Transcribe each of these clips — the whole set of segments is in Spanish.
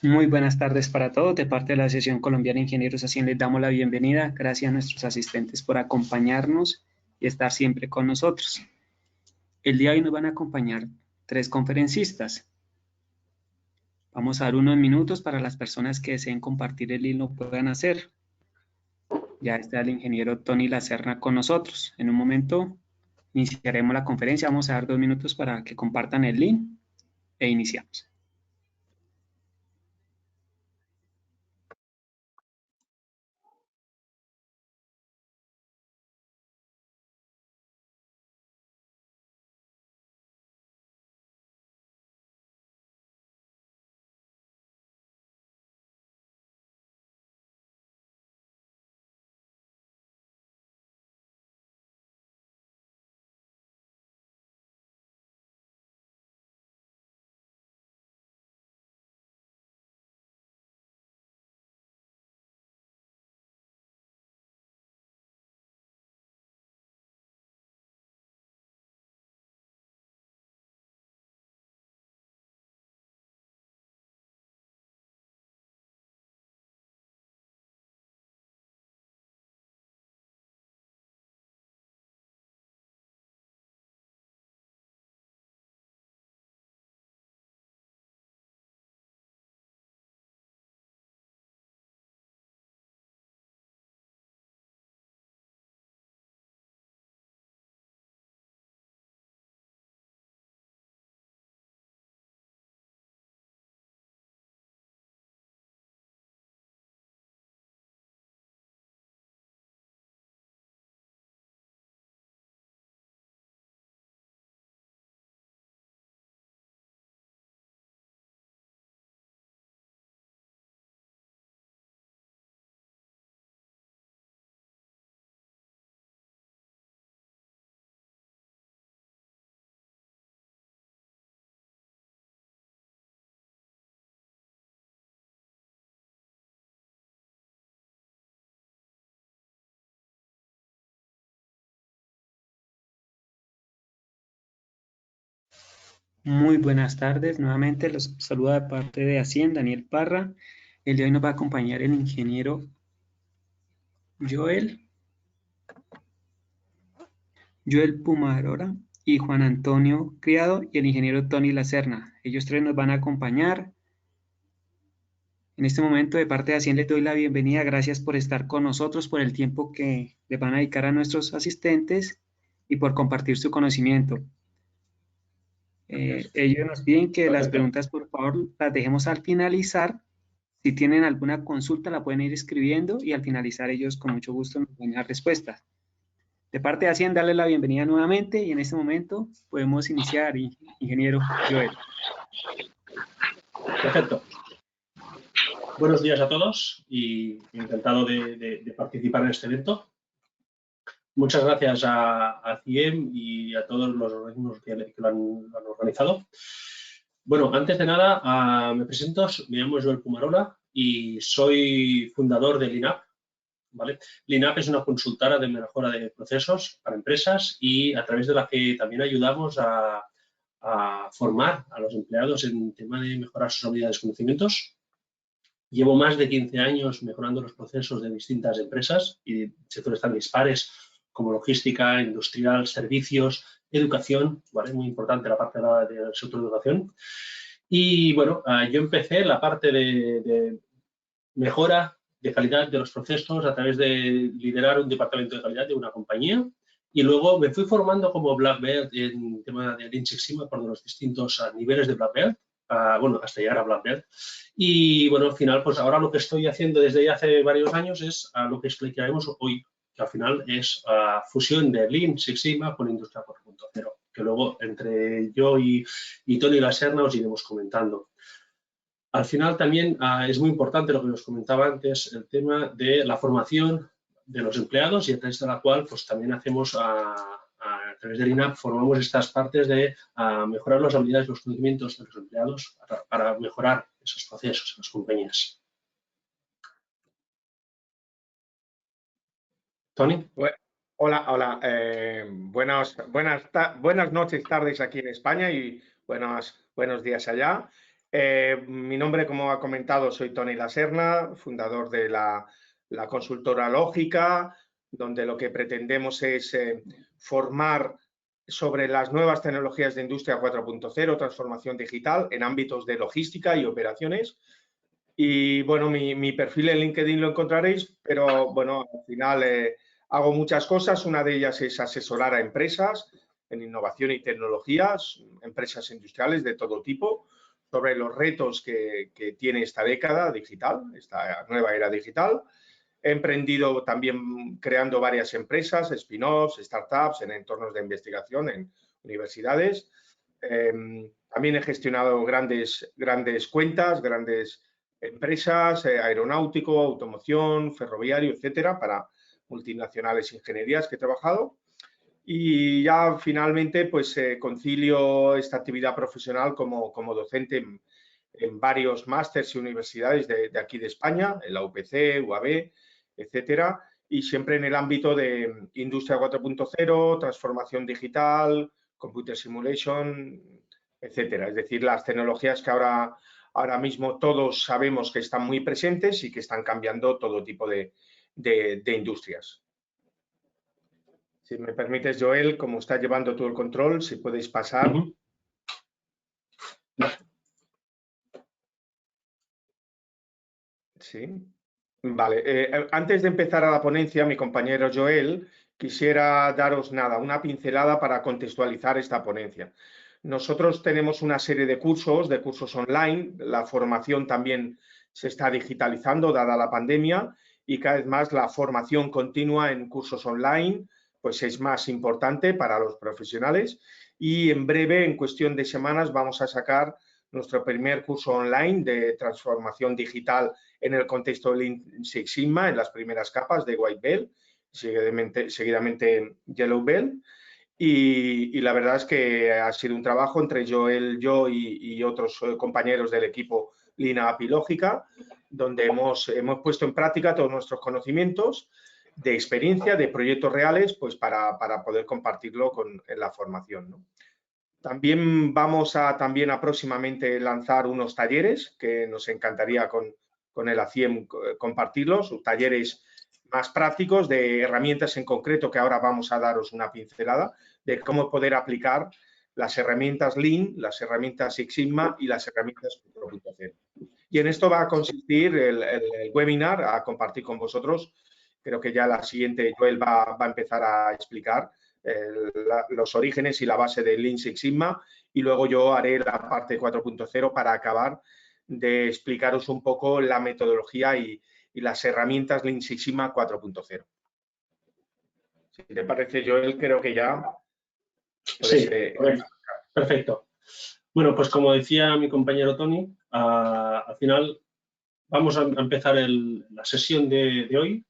Muy buenas tardes para todos. De parte de la Asociación Colombiana de Ingenieros Así les damos la bienvenida. Gracias a nuestros asistentes por acompañarnos y estar siempre con nosotros. El día de hoy nos van a acompañar 3 conferencistas. Vamos a dar unos minutos para las personas que deseen compartir el link lo puedan hacer. Ya está el ingeniero Tony Lacerna con nosotros. En un momento iniciaremos la conferencia. Vamos a dar 2 minutos para que compartan el link e iniciamos. Muy buenas tardes. Nuevamente los saluda de parte de Hacienda, Daniel Parra. El día de hoy nos va a acompañar el ingeniero Joel Pumarora y Juan Antonio Criado y el ingeniero Tony Lacerna. Ellos 3 nos van a acompañar. En este momento, de parte de Hacienda, les doy la bienvenida. Gracias por estar con nosotros, por el tiempo que le van a dedicar a nuestros asistentes y por compartir su conocimiento. Ellos nos piden que las preguntas, por favor, las dejemos al finalizar. Si tienen alguna consulta, la pueden ir escribiendo y al finalizar ellos con mucho gusto nos dan las respuestas. De parte de Hacienda, darle la bienvenida nuevamente y en este momento podemos iniciar, ingeniero Joel. Perfecto. Buenos días a todos y encantado de participar en este evento. Muchas gracias a CIEM y a todos los organismos que lo han organizado. Bueno, antes de nada, me presento, me llamo Joel Pumarola y soy fundador de LeanUp. ¿Vale? LeanUp es una consultora de mejora de procesos para empresas y a través de la que también ayudamos a formar a los empleados en tema de mejorar sus habilidades y conocimientos. Llevo más de 15 años mejorando los procesos de distintas empresas y sectores tan dispares como logística, industrial, servicios, educación, ¿vale? Muy importante la parte del sector de educación. Y bueno, yo empecé la parte de mejora de calidad de los procesos a través de liderar un departamento de calidad de una compañía y luego me fui formando como Black Belt en tema de Lean Six Sigma por los distintos niveles de Black Belt, bueno, hasta llegar a Black Belt. Y bueno, al final, pues ahora lo que estoy haciendo desde ya hace varios años es lo que explicaremos hoy, que al final es fusión de Lean Six Sigma con Industria 4.0, que luego entre yo y Tony Lacerna os iremos comentando. Al final también es muy importante lo que os comentaba antes, el tema de la formación de los empleados y a través de la cual pues también hacemos a través de LeanUp formamos estas partes de mejorar las habilidades y los conocimientos de los empleados para mejorar esos procesos en las compañías. Tony. Hola. Buenas noches, tardes aquí en España y buenos días allá. Mi nombre, como ha comentado, soy Toni Laserna, fundador de la consultora Lógica, donde lo que pretendemos es formar sobre las nuevas tecnologías de Industria 4.0, transformación digital en ámbitos de logística y operaciones. Y bueno, mi perfil en LinkedIn lo encontraréis, pero bueno, al final hago muchas cosas. Una de ellas es asesorar a empresas en innovación y tecnologías, empresas industriales de todo tipo, sobre los retos que tiene esta década digital, esta nueva era digital. He emprendido también creando varias empresas, spin-offs, startups en entornos de investigación en universidades. También he gestionado grandes cuentas, grandes empresas, aeronáutico, automoción, ferroviario, etcétera, para multinacionales ingenierías que he trabajado. Y ya finalmente pues concilio esta actividad profesional como docente en varios másters y universidades de aquí de España, en la UPC, UAB, etcétera, y siempre en el ámbito de Industria 4.0, transformación digital, computer simulation, etcétera. Es decir, las tecnologías que ahora mismo todos sabemos que están muy presentes y que están cambiando todo tipo de industrias. Si me permites, Joel, como está llevando tú el control, si podéis pasar. Sí. Vale. Antes de empezar a la ponencia, mi compañero Joel, quisiera daros una pincelada para contextualizar esta ponencia. Nosotros tenemos una serie de cursos online. La formación también se está digitalizando, dada la pandemia, y cada vez más la formación continua en cursos online pues es más importante para los profesionales. Y en breve, en cuestión de semanas, vamos a sacar nuestro primer curso online de transformación digital en el contexto del Lean Six Sigma, en las primeras capas de White Belt, seguidamente Yellow Belt. Y la verdad es que ha sido un trabajo entre yo y otros compañeros del equipo Lean API Lógica, donde hemos puesto en práctica todos nuestros conocimientos de experiencia, de proyectos reales, pues para poder compartirlo en la formación, ¿no? También vamos a próximamente lanzar unos talleres que nos encantaría con el ACIEM compartirlos, talleres más prácticos de herramientas en concreto que ahora vamos a daros una pincelada de cómo poder aplicar las herramientas Lean, las herramientas Six Sigma y las herramientas 4.0. Y en esto va a consistir el webinar a compartir con vosotros. Creo que ya la siguiente Joel va a empezar a explicar los orígenes y la base de Lean Six Sigma, y luego yo haré la parte 4.0 para acabar de explicaros un poco la metodología y las herramientas Lean Six Sigma 4.0. Si te parece, Joel, creo que ya... Sí, perfecto. Bueno, pues como decía mi compañero Toni, al final vamos a empezar la sesión de hoy.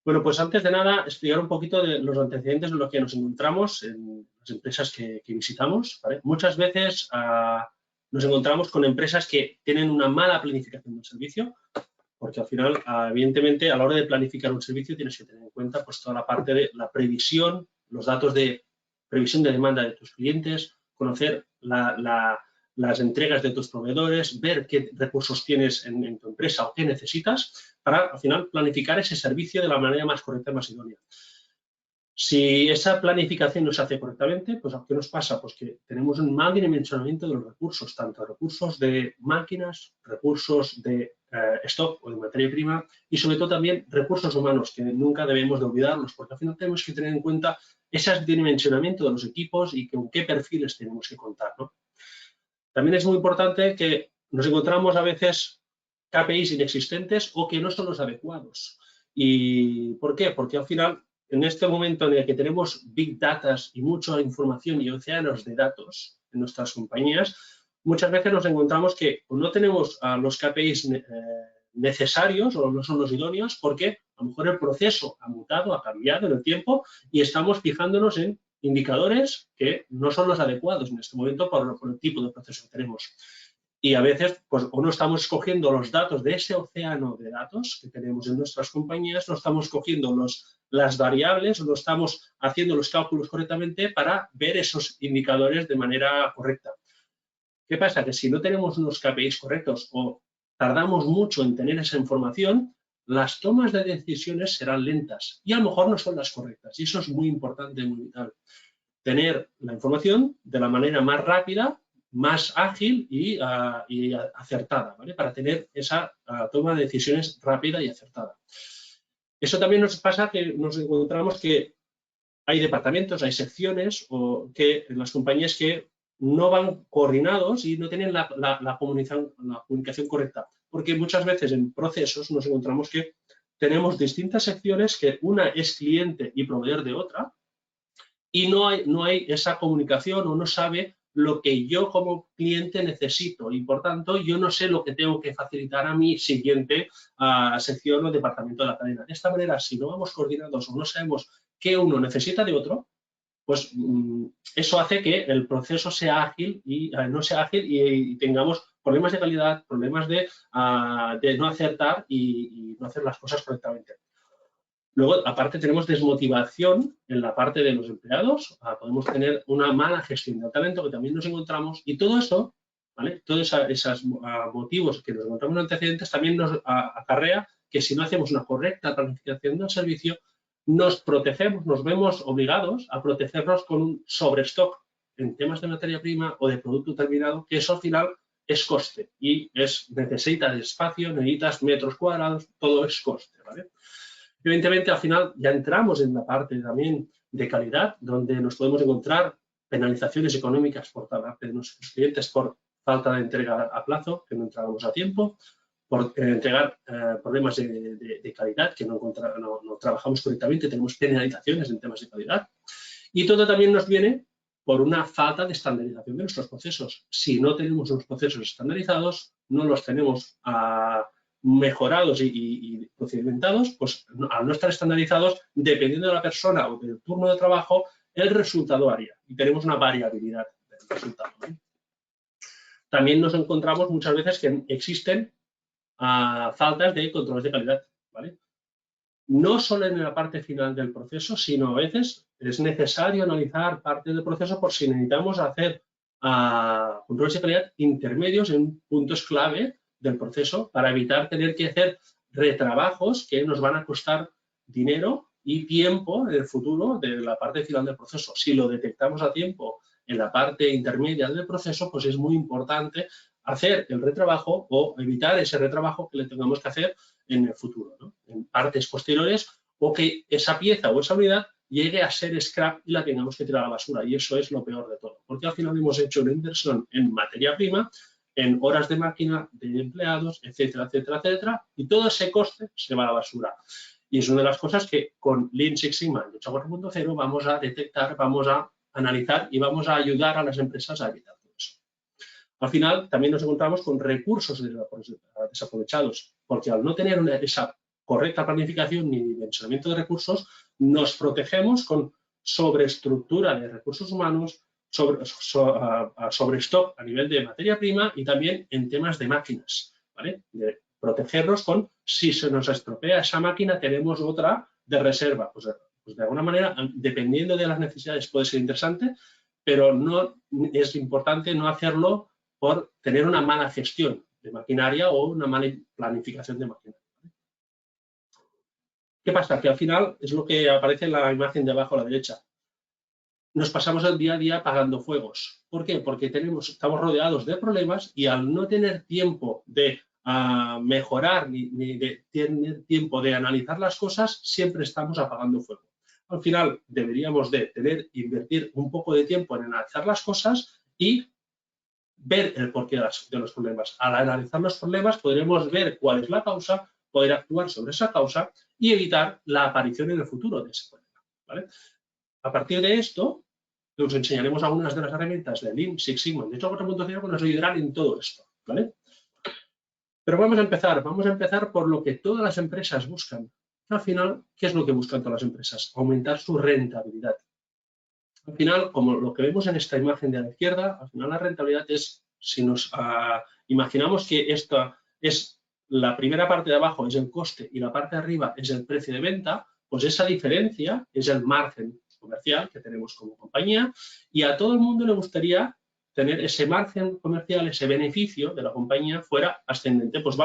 Bueno, pues antes de nada, explicar un poquito de los antecedentes de lo que nos encontramos en las empresas que visitamos, ¿vale? Muchas veces nos encontramos con empresas que tienen una mala planificación del servicio, porque al final, evidentemente, a la hora de planificar un servicio tienes que tener en cuenta pues, toda la parte de la previsión, los datos de previsión de demanda de tus clientes, conocer las entregas de tus proveedores, ver qué recursos tienes en tu empresa o qué necesitas para, al final, planificar ese servicio de la manera más correcta y más idónea. Si esa planificación no se hace correctamente, pues ¿qué nos pasa? Pues que tenemos un mal dimensionamiento de los recursos, tanto recursos de máquinas, recursos de stock o de materia prima y sobre todo también recursos humanos, que nunca debemos de olvidarlos, porque al final tenemos que tener en cuenta ese dimensionamiento de los equipos y con qué perfiles tenemos que contar, ¿no? También es muy importante que nos encontramos a veces KPIs inexistentes o que no son los adecuados. ¿Y por qué? Porque al final, en este momento en el que tenemos big data y mucha información y océanos de datos en nuestras compañías, muchas veces nos encontramos que no tenemos los KPIs necesarios o no son los idóneos porque a lo mejor el proceso ha mutado, ha cambiado en el tiempo y estamos fijándonos en indicadores que no son los adecuados en este momento por el tipo de proceso que tenemos. Y a veces, pues, o no estamos cogiendo los datos de ese océano de datos que tenemos en nuestras compañías, no estamos cogiendo las variables, o no estamos haciendo los cálculos correctamente para ver esos indicadores de manera correcta. ¿Qué pasa? Que si no tenemos unos KPIs correctos o tardamos mucho en tener esa información, las tomas de decisiones serán lentas y a lo mejor no son las correctas. Y eso es muy importante, muy vital. Tener la información de la manera más rápida, más ágil y acertada, ¿vale? Para tener esa toma de decisiones rápida y acertada. Eso también nos pasa que nos encontramos que hay departamentos, hay secciones en las compañías que no van coordinados y no tienen la comunicación correcta. Porque muchas veces en procesos nos encontramos que tenemos distintas secciones que una es cliente y proveedor de otra y no hay esa comunicación o no sabe lo que yo como cliente necesito y por tanto yo no sé lo que tengo que facilitar a mi siguiente sección o departamento de la cadena. De esta manera, si no vamos coordinados o no sabemos qué uno necesita de otro, pues eso hace que el proceso sea ágil y no sea ágil y tengamos problemas de calidad, problemas de no acertar y no hacer las cosas correctamente. Luego, aparte, tenemos desmotivación en la parte de los empleados, podemos tener una mala gestión del talento que también nos encontramos y todo eso, ¿vale? Todos esos motivos que nos encontramos en antecedentes también nos acarrea que si no hacemos una correcta planificación del servicio, nos protegemos, nos vemos obligados a protegernos con un sobrestock en temas de materia prima o de producto terminado, que eso al final es coste y necesitas espacio, necesitas metros cuadrados, todo es coste, ¿vale? Evidentemente, al final ya entramos en la parte también de calidad, donde nos podemos encontrar penalizaciones económicas por parte de nuestros clientes por falta de entrega a plazo, que no entregamos a tiempo, por entregar problemas de calidad, que no trabajamos correctamente, tenemos penalizaciones en temas de calidad. Y todo también nos viene por una falta de estandarización de nuestros procesos. Si no tenemos unos procesos estandarizados, no los tenemos mejorados y procedimentados, pues al no estar estandarizados, dependiendo de la persona o del turno de trabajo, el resultado varía y tenemos una variabilidad del resultado, ¿no? También nos encontramos muchas veces que existen faltas de controles de calidad, ¿vale? No solo en la parte final del proceso, sino a veces es necesario analizar parte del proceso por si necesitamos hacer controles de calidad intermedios en puntos clave del proceso para evitar tener que hacer retrabajos que nos van a costar dinero y tiempo en el futuro de la parte final del proceso. Si lo detectamos a tiempo en la parte intermedia del proceso, pues es muy importante hacer el retrabajo o evitar ese retrabajo que le tengamos que hacer en el futuro, ¿no? En partes posteriores o que esa pieza o esa unidad llegue a ser scrap y la tengamos que tirar a la basura. Y eso es lo peor de todo, porque al final hemos hecho una inversión en materia prima, en horas de máquina, de empleados, etcétera, etcétera, etcétera, y todo ese coste se va a la basura. Y es una de las cosas que con Lean Six Sigma 4.0 vamos a detectar, vamos a analizar y vamos a ayudar a las empresas a evitar todo eso. Al final también nos encontramos con recursos desaprovechados, porque al no tener esa correcta planificación ni dimensionamiento de recursos, nos protegemos con sobreestructura de recursos humanos, sobre stock a nivel de materia prima y también en temas de máquinas, ¿vale? De protegernos con, si se nos estropea esa máquina, tenemos otra de reserva. Pues de alguna manera, dependiendo de las necesidades, puede ser interesante, pero no es importante no hacerlo por tener una mala gestión de maquinaria o una mala planificación de maquinaria. ¿Qué pasa? Que al final es lo que aparece en la imagen de abajo a la derecha. Nos pasamos el día a día apagando fuegos. ¿Por qué? Porque estamos rodeados de problemas y al no tener tiempo de mejorar ni de tener tiempo de analizar las cosas, siempre estamos apagando fuego. Al final deberíamos de invertir un poco de tiempo en analizar las cosas y ver el porqué de los problemas. Al analizar los problemas podremos ver cuál es la causa, poder actuar sobre esa causa y evitar la aparición en el futuro de ese problema, ¿vale? A partir de esto, os enseñaremos algunas de las herramientas de Lean Six Sigma de 4.0 que nos ayudarán en todo esto, ¿vale? Pero vamos a empezar por lo que todas las empresas buscan. Al final, ¿qué es lo que buscan todas las empresas? Aumentar su rentabilidad. Al final, como lo que vemos en esta imagen de la izquierda, al final la rentabilidad es, si nos imaginamos que esta es la primera parte de abajo es el coste y la parte de arriba es el precio de venta, pues esa diferencia es el margen comercial que tenemos como compañía y a todo el mundo le gustaría tener ese margen comercial, ese beneficio de la compañía fuera ascendente. Pues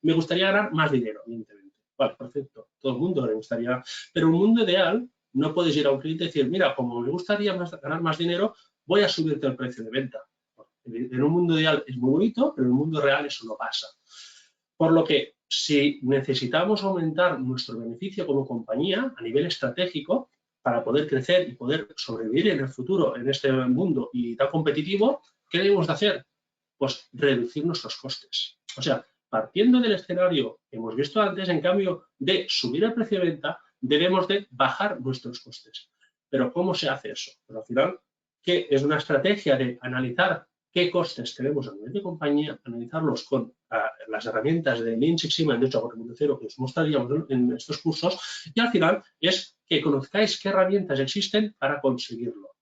me gustaría ganar más dinero, evidentemente. Vale, perfecto. Todo el mundo le gustaría. Pero en un mundo ideal, no puedes ir a un cliente y decir, mira, como me gustaría ganar más dinero, voy a subirte el precio de venta. En un mundo ideal es muy bonito, pero en un mundo real eso no pasa. Por lo que, si necesitamos aumentar nuestro beneficio como compañía a nivel estratégico para poder crecer y poder sobrevivir en el futuro en este mundo y tan competitivo, ¿qué debemos de hacer? Pues reducir nuestros costes. O sea, partiendo del escenario que hemos visto antes, en cambio de subir el precio de venta, debemos de bajar nuestros costes. Pero ¿cómo se hace eso? Pero al final, ¿qué es una estrategia de analizar qué costes tenemos a nivel de compañía, analizarlos con las herramientas de Lean Six Sigma en Industria 4.0 que os mostraríamos en estos cursos, y al final es que conozcáis qué herramientas existen para conseguirlo.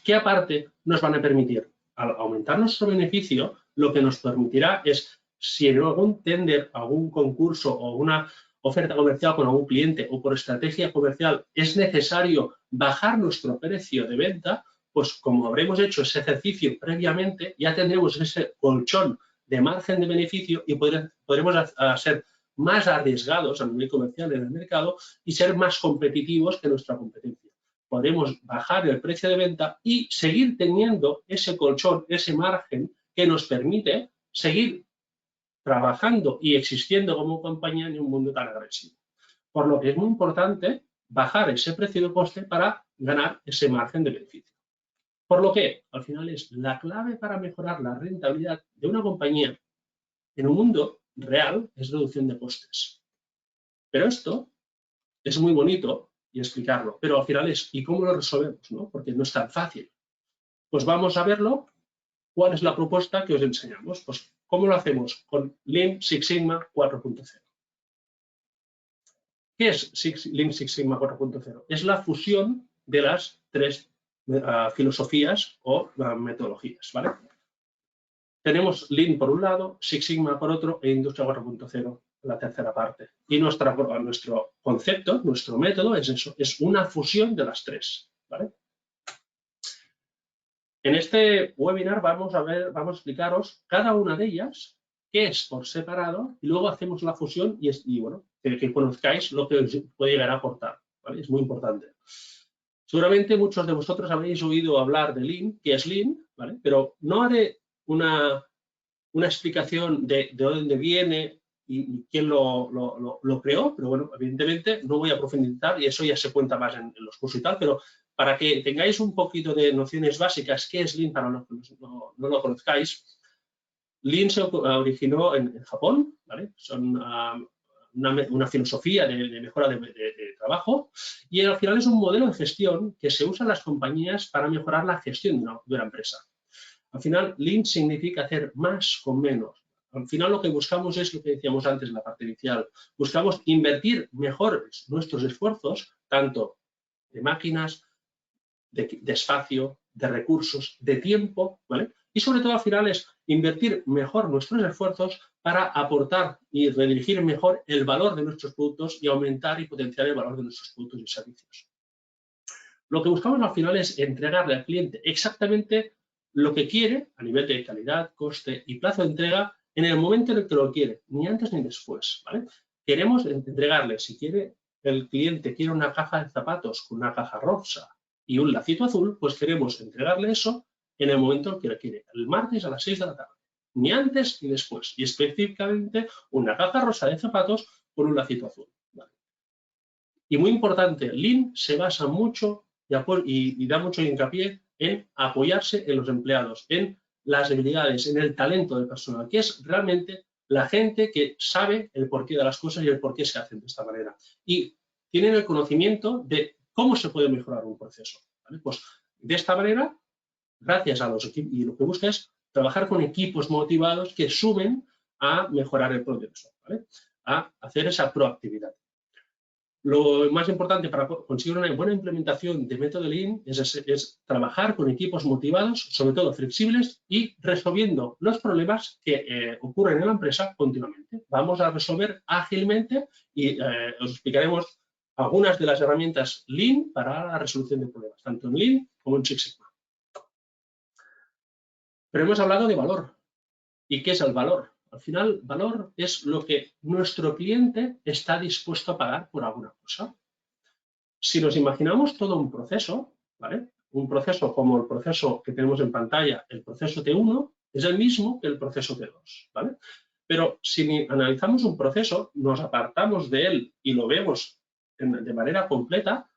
¿Qué aparte nos van a permitir? Al aumentar nuestro beneficio, lo que nos permitirá es, si en algún tender, algún concurso o una oferta comercial con algún cliente o por estrategia comercial es necesario bajar nuestro precio de venta, pues como habremos hecho ese ejercicio previamente, ya tendremos ese colchón de margen de beneficio y podremos ser más arriesgados a nivel comercial en el mercado y ser más competitivos que nuestra competencia. Podremos bajar el precio de venta y seguir teniendo ese colchón, ese margen que nos permite seguir trabajando y existiendo como compañía en un mundo tan agresivo. Por lo que es muy importante bajar ese precio de coste para ganar ese margen de beneficio. Por lo que, al final, es la clave para mejorar la rentabilidad de una compañía en un mundo real, es reducción de costes. Pero esto es muy bonito y explicarlo, pero al final es, ¿y cómo lo resolvemos? ¿No? Porque no es tan fácil. Pues vamos a verlo. ¿Cuál es la propuesta que os enseñamos? Pues, ¿cómo lo hacemos? Con Lean Six Sigma 4.0. ¿Qué es Lean Six Sigma 4.0? Es la fusión de las tres filosofías o metodologías, ¿vale? Tenemos Lean por un lado, Six Sigma por otro e Industria 4.0 la tercera parte. Y nuestro concepto, nuestro método es eso, es una fusión de las tres, ¿vale? En este webinar vamos a explicaros cada una de ellas, qué es por separado, y luego hacemos la fusión y bueno, que conozcáis lo que os puede llegar a aportar, ¿vale? Es muy importante. Seguramente muchos de vosotros habréis oído hablar de Lean, que es Lean, ¿vale? Pero no haré una explicación de dónde viene y quién lo creó, pero bueno, evidentemente no voy a profundizar y eso ya se cuenta más en los cursos y tal, pero para que tengáis un poquito de nociones básicas, ¿qué es Lean para los que no lo conozcáis? Lean se originó en Japón, ¿vale? Son una filosofía de mejora de trabajo y al final es un modelo de gestión que se usa en las compañías para mejorar la gestión de una empresa. Al final, Lean significa hacer más con menos. Al final lo que buscamos es lo que decíamos antes en la parte inicial. Buscamos invertir mejor nuestros esfuerzos, tanto de máquinas, de espacio, de recursos, de tiempo, ¿vale? Y sobre todo al final es invertir mejor nuestros esfuerzos para aportar y redirigir mejor el valor de nuestros productos y aumentar y potenciar el valor de nuestros productos y servicios. Lo que buscamos al final es entregarle al cliente exactamente lo que quiere a nivel de calidad, coste y plazo de entrega en el momento en el que lo quiere, ni antes ni después, ¿vale? Queremos entregarle, si el cliente quiere una caja de zapatos con una caja rosa y un lacito azul, pues queremos entregarle eso en el momento en que lo quiere, el martes a las 6 de la tarde, ni antes ni después, y específicamente una caja rosa de zapatos con un lacito azul, ¿vale? Y muy importante, Lean se basa mucho y da mucho hincapié en apoyarse en los empleados, en las habilidades, en el talento del personal, que es realmente la gente que sabe el porqué de las cosas y el porqué se hacen de esta manera. Y tienen el conocimiento de cómo se puede mejorar un proceso, ¿vale? Pues de esta manera, gracias a los equipos, y lo que busca es trabajar con equipos motivados que sumen a mejorar el proceso, ¿vale? A hacer esa proactividad. Lo más importante para conseguir una buena implementación de método Lean es trabajar con equipos motivados, sobre todo flexibles y resolviendo los problemas que ocurren en la empresa continuamente. Vamos a resolver ágilmente y os explicaremos algunas de las herramientas Lean para la resolución de problemas, tanto en Lean como en Six Sigma. Pero hemos hablado de valor. ¿Y qué es el valor? Al final, valor es lo que nuestro cliente está dispuesto a pagar por alguna cosa. Si nos imaginamos todo un proceso, ¿vale? Un proceso como el proceso que tenemos en pantalla, el proceso T1, es el mismo que el proceso T2, ¿vale? Pero si analizamos un proceso, nos apartamos de él y lo vemos de manera completa,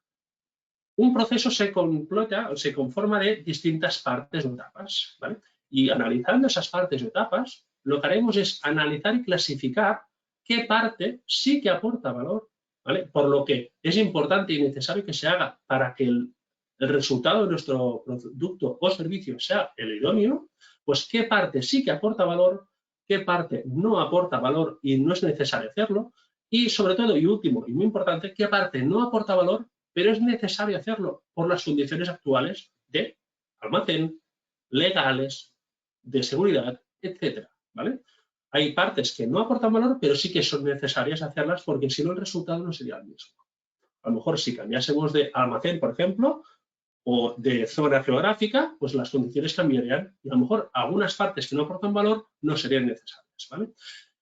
un proceso se completa o se conforma de distintas partes o etapas, ¿vale? Y analizando esas partes o etapas, lo que haremos es analizar y clasificar qué parte sí que aporta valor, ¿vale? Por lo que es importante y necesario que se haga para que el resultado de nuestro producto o servicio sea el idóneo, pues qué parte sí que aporta valor, qué parte no aporta valor y no es necesario hacerlo, y sobre todo, y último y muy importante, qué parte no aporta valor pero es necesario hacerlo por las condiciones actuales de almacén, legales, de seguridad, etcétera, ¿vale? Hay partes que no aportan valor, pero sí que son necesarias hacerlas porque si no el resultado no sería el mismo. A lo mejor si cambiásemos de almacén, por ejemplo, o de zona geográfica, pues las condiciones cambiarían y a lo mejor algunas partes que no aportan valor no serían necesarias, ¿vale?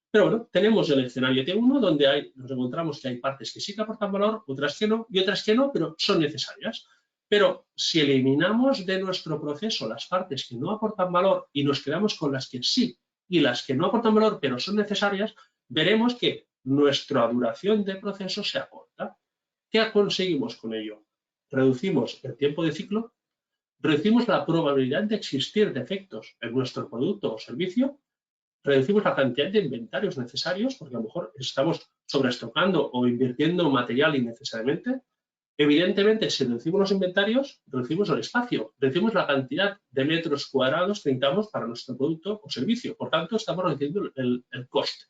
Pero bueno, tenemos el escenario T1 donde nos encontramos que hay partes que sí que aportan valor, otras que no, y otras que no, pero son necesarias. Pero si eliminamos de nuestro proceso las partes que no aportan valor y nos quedamos con las que sí y las que no aportan valor pero son necesarias, veremos que nuestra duración de proceso se acorta. ¿Qué conseguimos con ello? Reducimos el tiempo de ciclo, reducimos la probabilidad de existir defectos en nuestro producto o servicio, reducimos la cantidad de inventarios necesarios, porque a lo mejor estamos sobreestocando o invirtiendo material innecesariamente. Evidentemente, si reducimos los inventarios, reducimos el espacio, reducimos la cantidad de metros cuadrados que necesitamos para nuestro producto o servicio. Por tanto, estamos reduciendo el coste.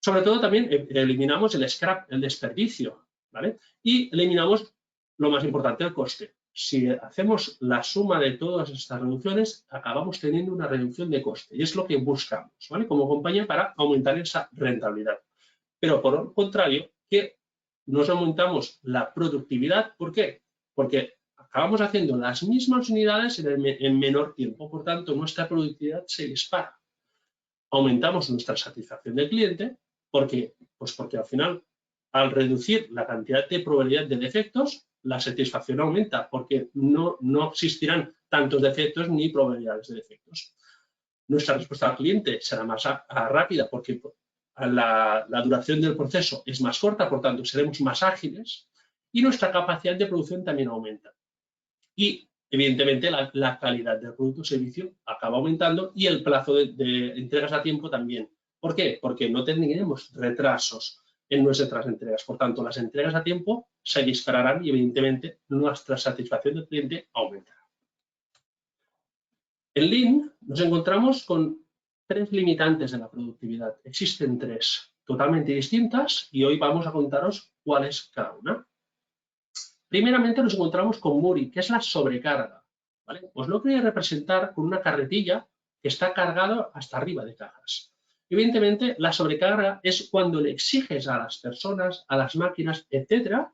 Sobre todo, también eliminamos el scrap, el desperdicio, ¿vale? Y eliminamos, lo más importante, el coste. Si hacemos la suma de todas estas reducciones, acabamos teniendo una reducción de coste. Y es lo que buscamos, ¿vale? Como compañía para aumentar esa rentabilidad. Pero por el contrario, que nos aumentamos la productividad. ¿Por qué? Porque acabamos haciendo las mismas unidades en menor tiempo. Por tanto, nuestra productividad se dispara. Aumentamos nuestra satisfacción del cliente. ¿Por qué? Pues porque al final, al reducir la cantidad de probabilidad de defectos, la satisfacción aumenta porque no existirán tantos defectos ni probabilidades de defectos. Nuestra respuesta al cliente será más rápida porque la duración del proceso es más corta, por tanto seremos más ágiles y nuestra capacidad de producción también aumenta. Y evidentemente la calidad del producto o servicio acaba aumentando y el plazo de entregas a tiempo también. ¿Por qué? Porque no tendremos retrasos en nuestras entregas. Por tanto, las entregas a tiempo se dispararán y evidentemente nuestra satisfacción del cliente aumentará. En Lean nos encontramos con 3 limitantes de la productividad. Existen 3 totalmente distintas y hoy vamos a contaros cuál es cada una. Primeramente nos encontramos con Muri, que es la sobrecarga, ¿vale? Os lo quería representar con una carretilla que está cargada hasta arriba de cajas. Evidentemente, la sobrecarga es cuando le exiges a las personas, a las máquinas, etcétera,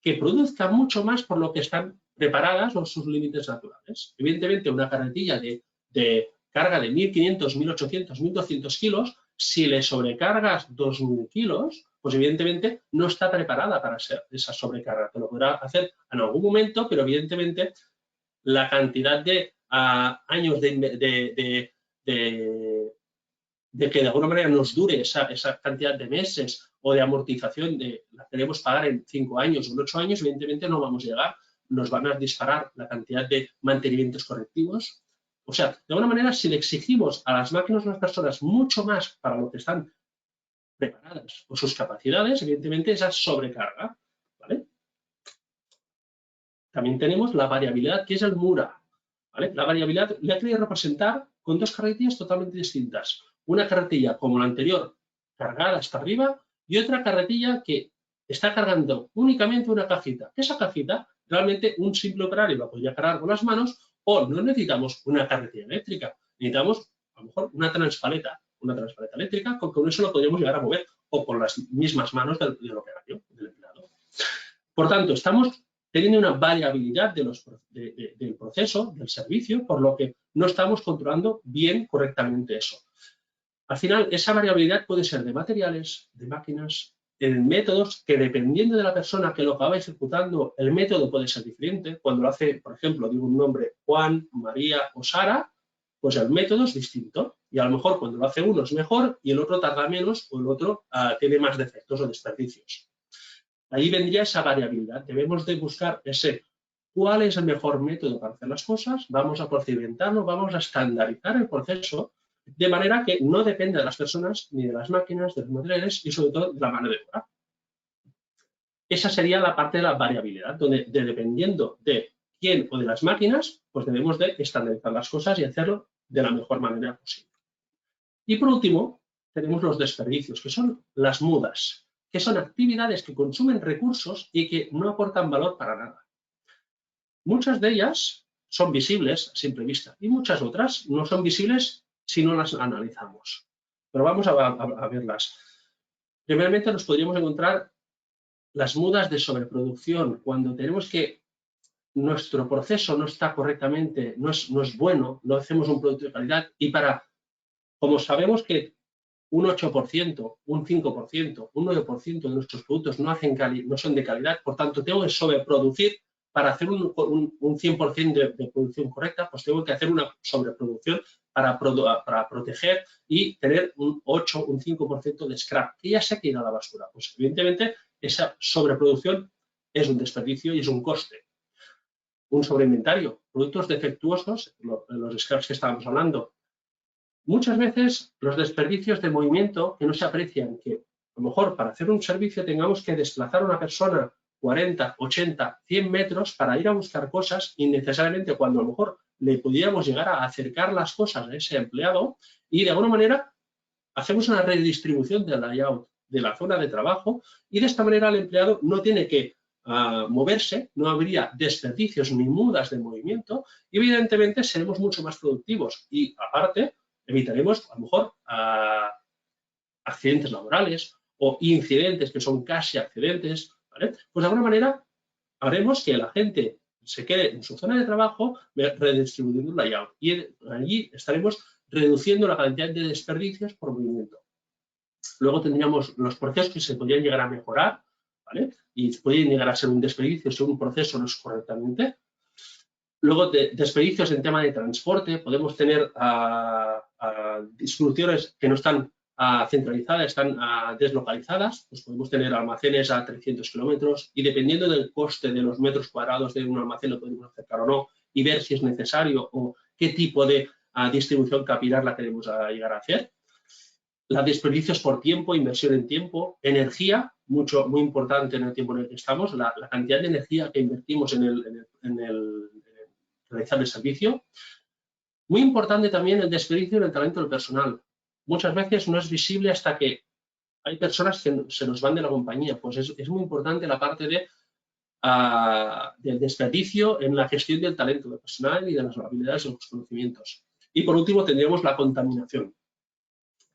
que produzcan mucho más por lo que están preparadas o sus límites naturales. Evidentemente, una carretilla de carga de 1.500, 1.800, 1.200 kilos, si le sobrecargas 2.000 kilos, pues evidentemente no está preparada para hacer esa sobrecarga. Te lo podrá hacer en algún momento, pero evidentemente la cantidad de años de que de alguna manera nos dure esa cantidad de meses o de amortización la queremos pagar en 5 años o en 8 años, evidentemente no vamos a llegar, nos van a disparar la cantidad de mantenimientos correctivos. O sea, de alguna manera, si le exigimos a las máquinas o a las personas mucho más para lo que están preparadas o sus capacidades, evidentemente esa sobrecarga, ¿vale? También tenemos la variabilidad, que es el Mura, ¿vale? La variabilidad la he querido representar con 2 carretillas totalmente distintas. Una carretilla como la anterior, cargada hasta arriba, y otra carretilla que está cargando únicamente una cajita. Esa cajita, realmente un simple operario la podría cargar con las manos o no necesitamos una carretilla eléctrica. Necesitamos, a lo mejor, una transpaleta eléctrica, con eso lo podríamos llegar a mover o con las mismas manos del operario, del empleado. Por tanto, estamos teniendo una variabilidad del proceso, del servicio, por lo que no estamos controlando bien, correctamente eso. Al final, esa variabilidad puede ser de materiales, de máquinas, en métodos que, dependiendo de la persona que lo acaba ejecutando, el método puede ser diferente. Cuando lo hace, por ejemplo, digo un nombre, Juan, María o Sara, pues el método es distinto. Y a lo mejor cuando lo hace uno es mejor y el otro tarda menos o el otro tiene más defectos o desperdicios. Ahí vendría esa variabilidad. Debemos de buscar cuál es el mejor método para hacer las cosas, vamos a procedimentarlo, vamos a estandarizar el proceso de manera que no dependa de las personas, ni de las máquinas, de los materiales y sobre todo de la mano de obra. Esa sería la parte de la variabilidad, donde dependiendo de quién o de las máquinas, pues debemos de estandarizar las cosas y hacerlo de la mejor manera posible. Y por último, tenemos los desperdicios, que son las mudas, que son actividades que consumen recursos y que no aportan valor para nada. Muchas de ellas son visibles a simple vista y muchas otras no son visibles si no las analizamos. Pero vamos a verlas. Primeramente nos podríamos encontrar las mudas de sobreproducción, cuando tenemos que nuestro proceso no está correctamente, no es bueno, no hacemos un producto de calidad y como sabemos que un 8%, un 5%, un 9% de nuestros productos no son de calidad, por tanto tengo que sobreproducir. Para hacer un 100% de producción correcta, pues tengo que hacer una sobreproducción para proteger y tener un 8, un 5% de scrap, que ya sé que irá a la basura. Pues evidentemente esa sobreproducción es un desperdicio y es un coste. Un sobreinventario, productos defectuosos, los scraps que estábamos hablando. Muchas veces los desperdicios de movimiento que no se aprecian, que a lo mejor para hacer un servicio tengamos que desplazar a una persona 40, 80, 100 metros para ir a buscar cosas innecesariamente cuando a lo mejor le pudiéramos llegar a acercar las cosas a ese empleado y de alguna manera hacemos una redistribución del layout de la zona de trabajo y de esta manera el empleado no tiene que moverse, no habría desperdicios ni mudas de movimiento y evidentemente seremos mucho más productivos y aparte evitaremos a lo mejor accidentes laborales o incidentes que son casi accidentes. ¿Vale? Pues de alguna manera haremos que la gente se quede en su zona de trabajo redistribuyendo el layout y allí estaremos reduciendo la cantidad de desperdicios por movimiento. Luego tendríamos los procesos que se podrían llegar a mejorar, ¿vale? Y pueden llegar a ser un desperdicio si un proceso no es correctamente. Luego, desperdicios en tema de transporte, podemos tener distribuciones que no están centralizadas, están deslocalizadas, pues podemos tener almacenes a 300 kilómetros y dependiendo del coste de los metros cuadrados de un almacén lo podemos acercar o no y ver si es necesario o qué tipo de distribución capilar la queremos llegar a hacer. Los desperdicios por tiempo, inversión en tiempo, energía, muy importante en el tiempo en el que estamos, la cantidad de energía que invertimos en realizar el servicio. Muy importante también el desperdicio en el talento del personal. Muchas veces no es visible hasta que hay personas que se nos van de la compañía. Pues es muy importante la parte del desperdicio en la gestión del talento del personal y de las habilidades y los conocimientos. Y por último tendríamos la contaminación.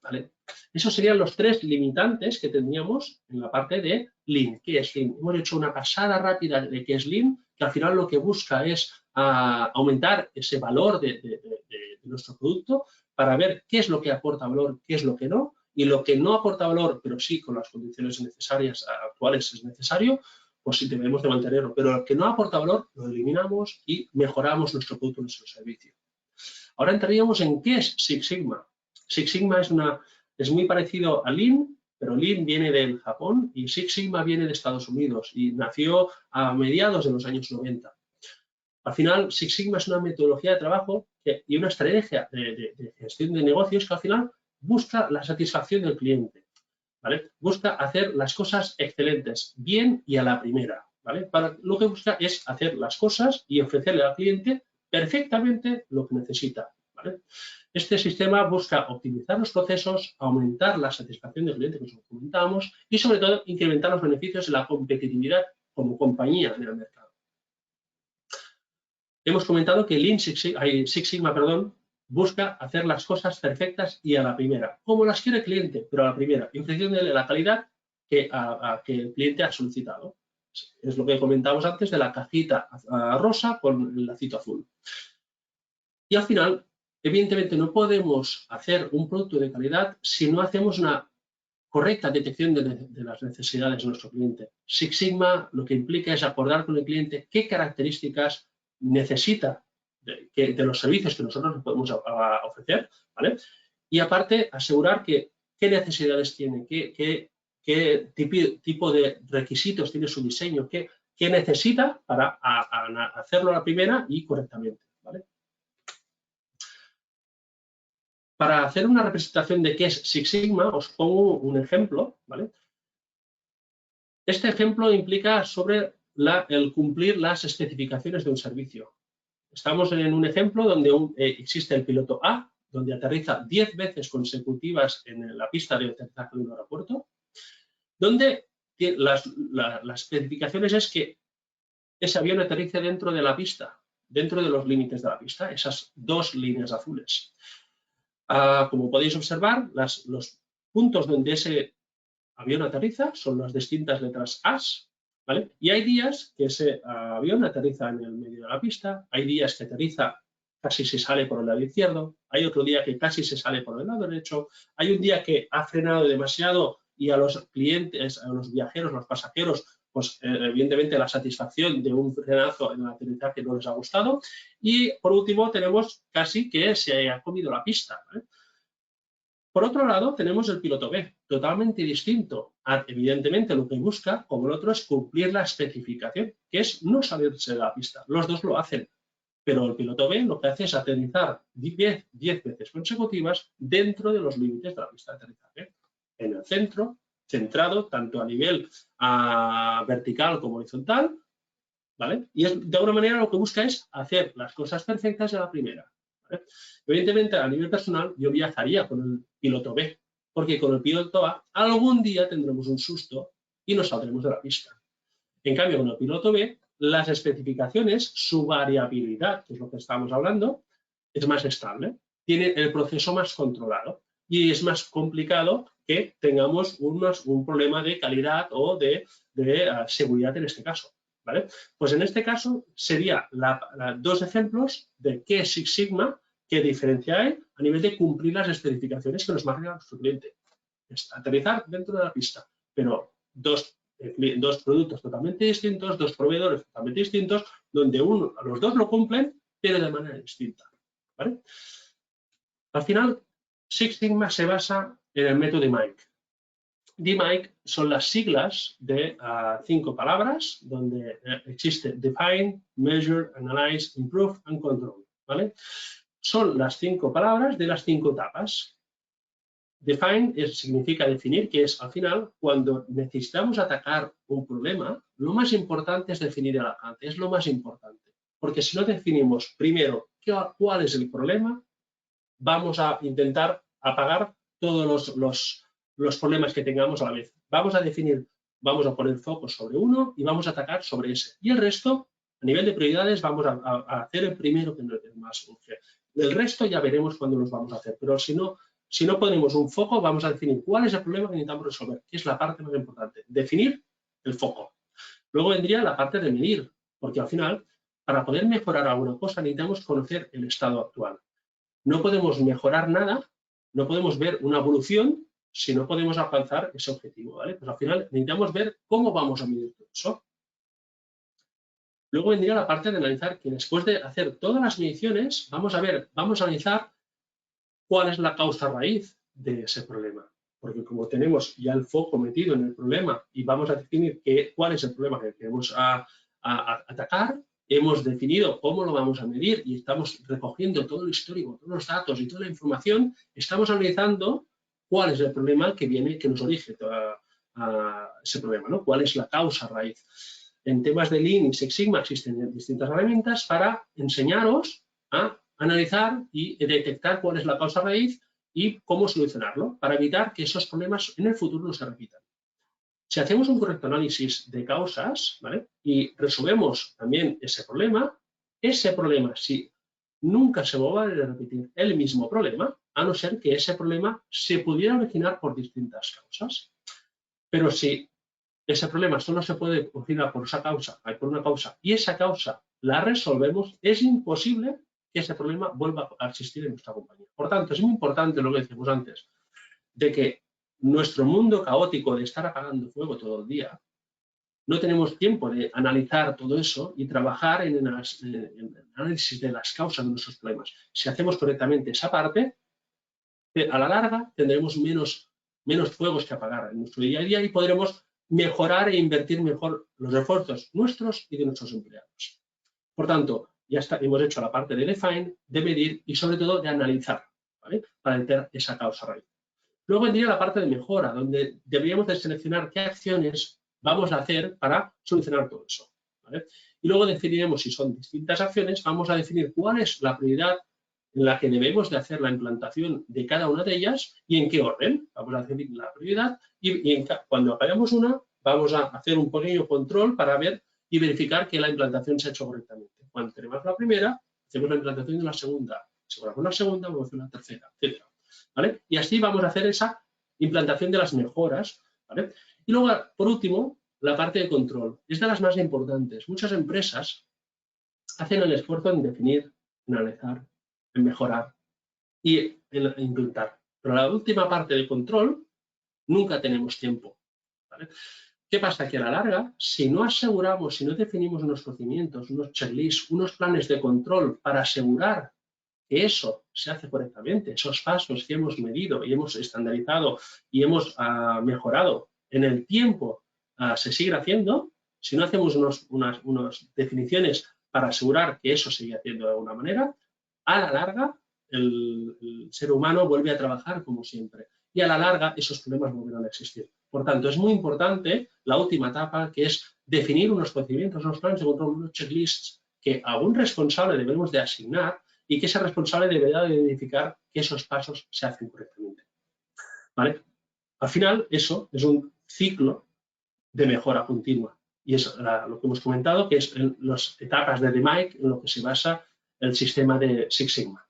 ¿Vale? Esos serían los tres limitantes que tendríamos en la parte de Lean. ¿Qué es Lean? Hemos hecho una pasada rápida de qué es Lean, que al final lo que busca es aumentar ese valor de nuestro producto para ver qué es lo que aporta valor, qué es lo que no, y lo que no aporta valor, pero sí con las condiciones necesarias actuales es necesario, pues sí debemos de mantenerlo. Pero lo que no aporta valor lo eliminamos y mejoramos nuestro producto, nuestro servicio. Ahora entraríamos en qué es Six Sigma. Six Sigma es muy parecido a Lean, pero Lean viene del Japón y Six Sigma viene de Estados Unidos y nació a mediados de los años 90. Al final, Six Sigma es una metodología de trabajo y una estrategia de gestión de negocios que al final busca la satisfacción del cliente, ¿vale? Busca hacer las cosas excelentes, bien y a la primera, ¿vale? Lo que busca es hacer las cosas y ofrecerle al cliente perfectamente lo que necesita, ¿vale? Este sistema busca optimizar los procesos, aumentar la satisfacción del cliente, que os comentábamos, y sobre todo incrementar los beneficios de la competitividad como compañía en el mercado. Hemos comentado que Lean Six Sigma busca hacer las cosas perfectas y a la primera, como las quiere el cliente, pero a la primera, en función de la calidad que el cliente ha solicitado. Es lo que comentábamos antes de la cajita rosa con el lacito azul. Y al final, evidentemente, no podemos hacer un producto de calidad si no hacemos una correcta detección de las necesidades de nuestro cliente. Six Sigma lo que implica es acordar con el cliente qué características necesita de los servicios que nosotros le podemos ofrecer, ¿vale? Y aparte, asegurar qué necesidades tiene, qué tipo de requisitos tiene su diseño, qué necesita para hacerlo a la primera y correctamente, ¿vale? Para hacer una representación de qué es Six Sigma, os pongo un ejemplo, ¿vale? Este ejemplo implica sobre el cumplir las especificaciones de un servicio. Estamos en un ejemplo donde existe el piloto A, donde aterriza 10 veces consecutivas en la pista de aterrizaje de un aeropuerto, donde las especificaciones es que ese avión aterrice dentro de la pista, dentro de los límites de la pista, esas dos líneas azules. Como podéis observar, los puntos donde ese avión aterriza son las distintas letras A, ¿vale? Y hay días que ese avión aterriza en el medio de la pista, hay días que aterriza casi se sale por el lado izquierdo, hay otro día que casi se sale por el lado derecho, hay un día que ha frenado demasiado y a los clientes, a los viajeros, los pasajeros, pues evidentemente la satisfacción de un frenazo en el aterrizaje no les ha gustado. Y por último tenemos casi que se ha comido la pista, ¿vale? Por otro lado, tenemos el piloto B, totalmente distinto. Evidentemente, lo que busca, como el otro, es cumplir la especificación, que es no salirse de la pista. Los dos lo hacen, pero el piloto B lo que hace es aterrizar 10 veces consecutivas dentro de los límites de la pista de aterrizaje. En el centro, centrado tanto a nivel vertical como horizontal, ¿vale? Y de alguna manera lo que busca es hacer las cosas perfectas a la primera, ¿vale? Evidentemente, a nivel personal, yo viajaría con el piloto B, porque con el piloto A algún día tendremos un susto y nos saldremos de la pista. En cambio, con el piloto B, las especificaciones, su variabilidad, que es lo que estamos hablando, es más estable, tiene el proceso más controlado y es más complicado que tengamos un problema de calidad o de seguridad en este caso, ¿vale? Pues en este caso sería dos ejemplos de qué es Six Sigma, qué diferencia hay a nivel de cumplir las especificaciones que nos marca nuestro cliente. Es aterrizar dentro de la pista, pero dos productos totalmente distintos, dos proveedores totalmente distintos, donde los dos lo cumplen, pero de manera distinta, ¿vale? Al final, Six Sigma se basa en el método DMAIC. DMAIC son las siglas de 5 palabras, donde existe Define, Measure, Analyze, Improve and Control, ¿vale? Son las 5 palabras de las 5 etapas. Define significa definir, que es al final cuando necesitamos atacar un problema, lo más importante es definir el alcance, es lo más importante. Porque si no definimos primero cuál es el problema, vamos a intentar apagar todos los problemas que tengamos a la vez. Vamos a definir, vamos a poner foco sobre uno y vamos a atacar sobre ese. Y el resto, a nivel de prioridades, vamos a hacer el primero que más urge. El resto ya veremos cuándo los vamos a hacer, pero si no ponemos un foco, vamos a definir cuál es el problema que necesitamos resolver, que es la parte más importante, definir el foco. Luego vendría la parte de medir, porque al final, para poder mejorar alguna cosa, necesitamos conocer el estado actual. No podemos mejorar nada, no podemos ver una evolución si no podemos alcanzar ese objetivo, ¿vale? Pues al final necesitamos ver cómo vamos a medir todo eso. Luego vendría la parte de analizar que después de hacer todas las mediciones, vamos a analizar cuál es la causa raíz de ese problema. Porque como tenemos ya el foco metido en el problema y vamos a definir cuál es el problema que queremos atacar, hemos definido cómo lo vamos a medir y estamos recogiendo todo el histórico, todos los datos y toda la información, estamos analizando cuál es el problema que nos orige a ese problema, ¿no? Cuál es la causa raíz. En temas de Lean y Six Sigma existen distintas herramientas para enseñaros a analizar y detectar cuál es la causa raíz y cómo solucionarlo para evitar que esos problemas en el futuro no se repitan. Si hacemos un correcto análisis de causas, ¿vale? Y resolvemos también ese problema, si nunca se va a repetir el mismo problema, a no ser que ese problema se pudiera originar por distintas causas. Pero si ese problema solo se puede configurar por una causa, y esa causa la resolvemos, es imposible que ese problema vuelva a existir en nuestra compañía. Por tanto, es muy importante lo que decíamos antes, de que nuestro mundo caótico de estar apagando fuego todo el día, no tenemos tiempo de analizar todo eso y trabajar en el análisis de las causas de nuestros problemas. Si hacemos correctamente esa parte, a la larga tendremos menos fuegos que apagar en nuestro día a día y podremos mejorar e invertir mejor los esfuerzos nuestros y de nuestros empleados. Por tanto, ya hemos hecho la parte de define, de medir y sobre todo de analizar, ¿vale? Para entender esa causa raíz. Luego vendría la parte de mejora, donde deberíamos de seleccionar qué acciones vamos a hacer para solucionar todo eso, ¿vale? Y luego definiremos, si son distintas acciones, vamos a definir cuál es la prioridad en la que debemos de hacer la implantación de cada una de ellas y en qué orden. Vamos a definir la prioridad y cuando apagamos una, vamos a hacer un pequeño control para ver y verificar que la implantación se ha hecho correctamente. Cuando tenemos la primera, hacemos la implantación de la segunda. Si ponemos la segunda, vamos a hacer la tercera, etc. ¿Vale? Y así vamos a hacer esa implantación de las mejoras, ¿vale? Y luego, por último, la parte de control. Es de las más importantes. Muchas empresas hacen el esfuerzo en definir, en analizar, en mejorar y en implantar. Pero la última parte de control nunca tenemos tiempo, ¿vale? ¿Qué pasa? Que a la larga, si no aseguramos, si no definimos unos procedimientos, unos checklists, unos planes de control para asegurar que eso se hace correctamente, esos pasos que hemos medido y hemos estandarizado y hemos mejorado en el tiempo se sigue haciendo, si no hacemos unas definiciones para asegurar que eso se sigue haciendo de alguna manera, a la larga el ser humano vuelve a trabajar como siempre y a la larga esos problemas volverán a existir. Por tanto, es muy importante la última etapa, que es definir unos procedimientos, unos planes de control, unos checklists que a un responsable debemos de asignar y que ese responsable deberá de verificar que esos pasos se hacen correctamente, ¿vale? Al final, eso es un ciclo de mejora continua. Y es lo que hemos comentado, que es en las etapas de DMAIC en lo que se basa el sistema de Six Sigma.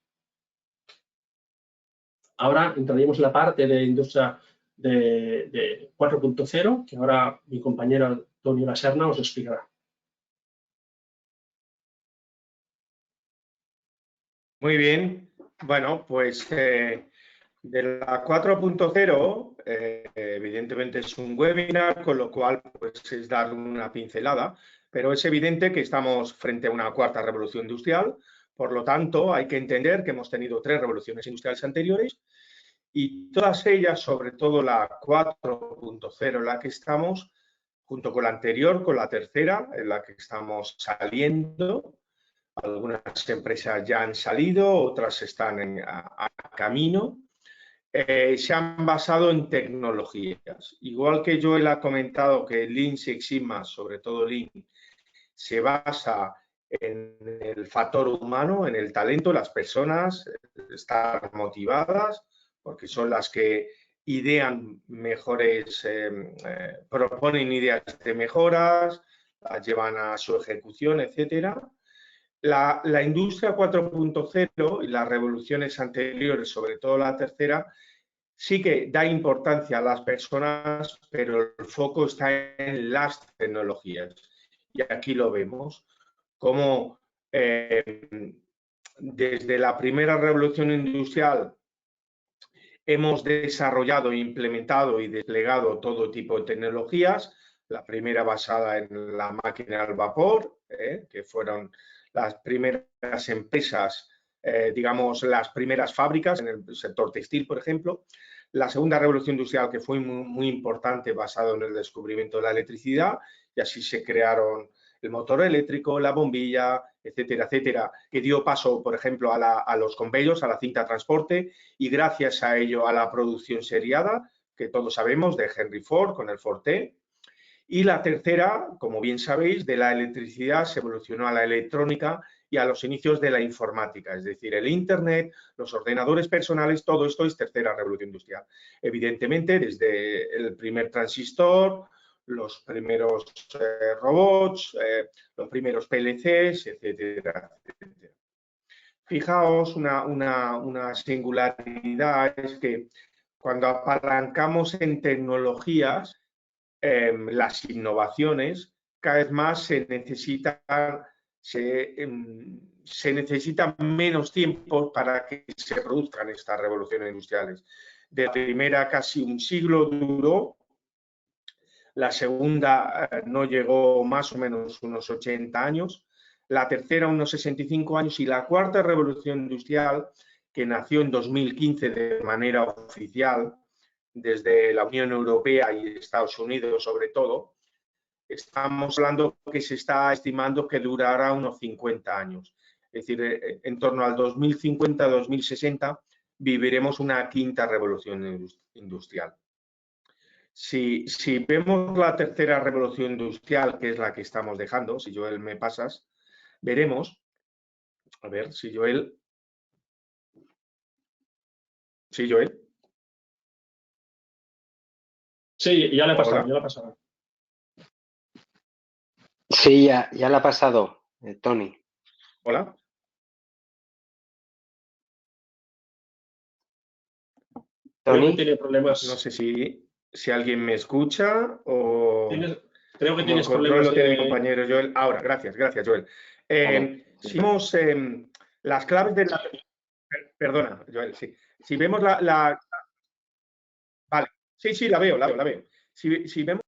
Ahora entraríamos en la parte de industria de 4.0, que ahora mi compañero Tony Laserna os explicará. Muy bien. Bueno, pues de la 4.0, evidentemente es un webinar, con lo cual pues, es dar una pincelada, pero es evidente que estamos frente a una cuarta revolución industrial. Por lo tanto, hay que entender que hemos tenido 3 revoluciones industriales anteriores y todas ellas, sobre todo la 4.0 en la que estamos, junto con la anterior, con la tercera, en la que estamos saliendo. Algunas empresas ya han salido, otras están a camino. Se han basado en tecnologías. Igual que Joel ha comentado que Lean Six Sigma, sobre todo Lean, se basa en el factor humano, en el talento, las personas, estar motivadas, porque son las que idean mejores, proponen ideas de mejoras, las llevan a su ejecución, etcétera. La industria 4.0 y las revoluciones anteriores, sobre todo la tercera, sí que da importancia a las personas, pero el foco está en las tecnologías. Y aquí lo vemos, como desde la primera revolución industrial hemos desarrollado, implementado y desplegado todo tipo de tecnologías. La primera basada en la máquina al vapor, que fueron las primeras empresas, digamos, las primeras fábricas en el sector textil, por ejemplo. La segunda revolución industrial, que fue muy importante, basado en el descubrimiento de la electricidad, y así se crearon el motor eléctrico, la bombilla, etcétera, etcétera, que dio paso, por ejemplo, a los conveyos, a la cinta transporte, y gracias a ello a la producción seriada, que todos sabemos, de Henry Ford con el Ford T. Y la tercera, como bien sabéis, de la electricidad se evolucionó a la electrónica y a los inicios de la informática, es decir, el Internet, los ordenadores personales, todo esto es tercera revolución industrial. Evidentemente, desde el primer transistor, los primeros robots, los primeros PLCs, etcétera, etcétera. Fijaos, una singularidad es que cuando apalancamos en tecnologías, las innovaciones, cada vez más se necesita menos tiempo para que se produzcan estas revoluciones industriales. De la primera casi un siglo duró, la segunda no llegó más o menos unos 80 años, la tercera unos 65 años y la cuarta revolución industrial, que nació en 2015 de manera oficial, desde la Unión Europea y Estados Unidos sobre todo, estamos hablando que se está estimando que durará unos 50 años. Es decir, en torno al 2050-2060 viviremos una quinta revolución industrial. Si vemos la tercera revolución industrial, que es la que estamos dejando, si Joel me pasas, veremos, a ver si Joel... ¿Sí, Joel? Sí, ya le he pasado, Hola. ya le he pasado. Sí, ya la ha pasado, Tony. Hola. Creo que Tony, tiene problemas. No sé si alguien me escucha o... Creo que como tienes el control problemas lo tiene mi de... compañero Joel. Ahora, gracias, Joel. Si vemos las claves de la... Perdona, Joel, sí. Si vemos la... Vale, sí, la veo. Si vemos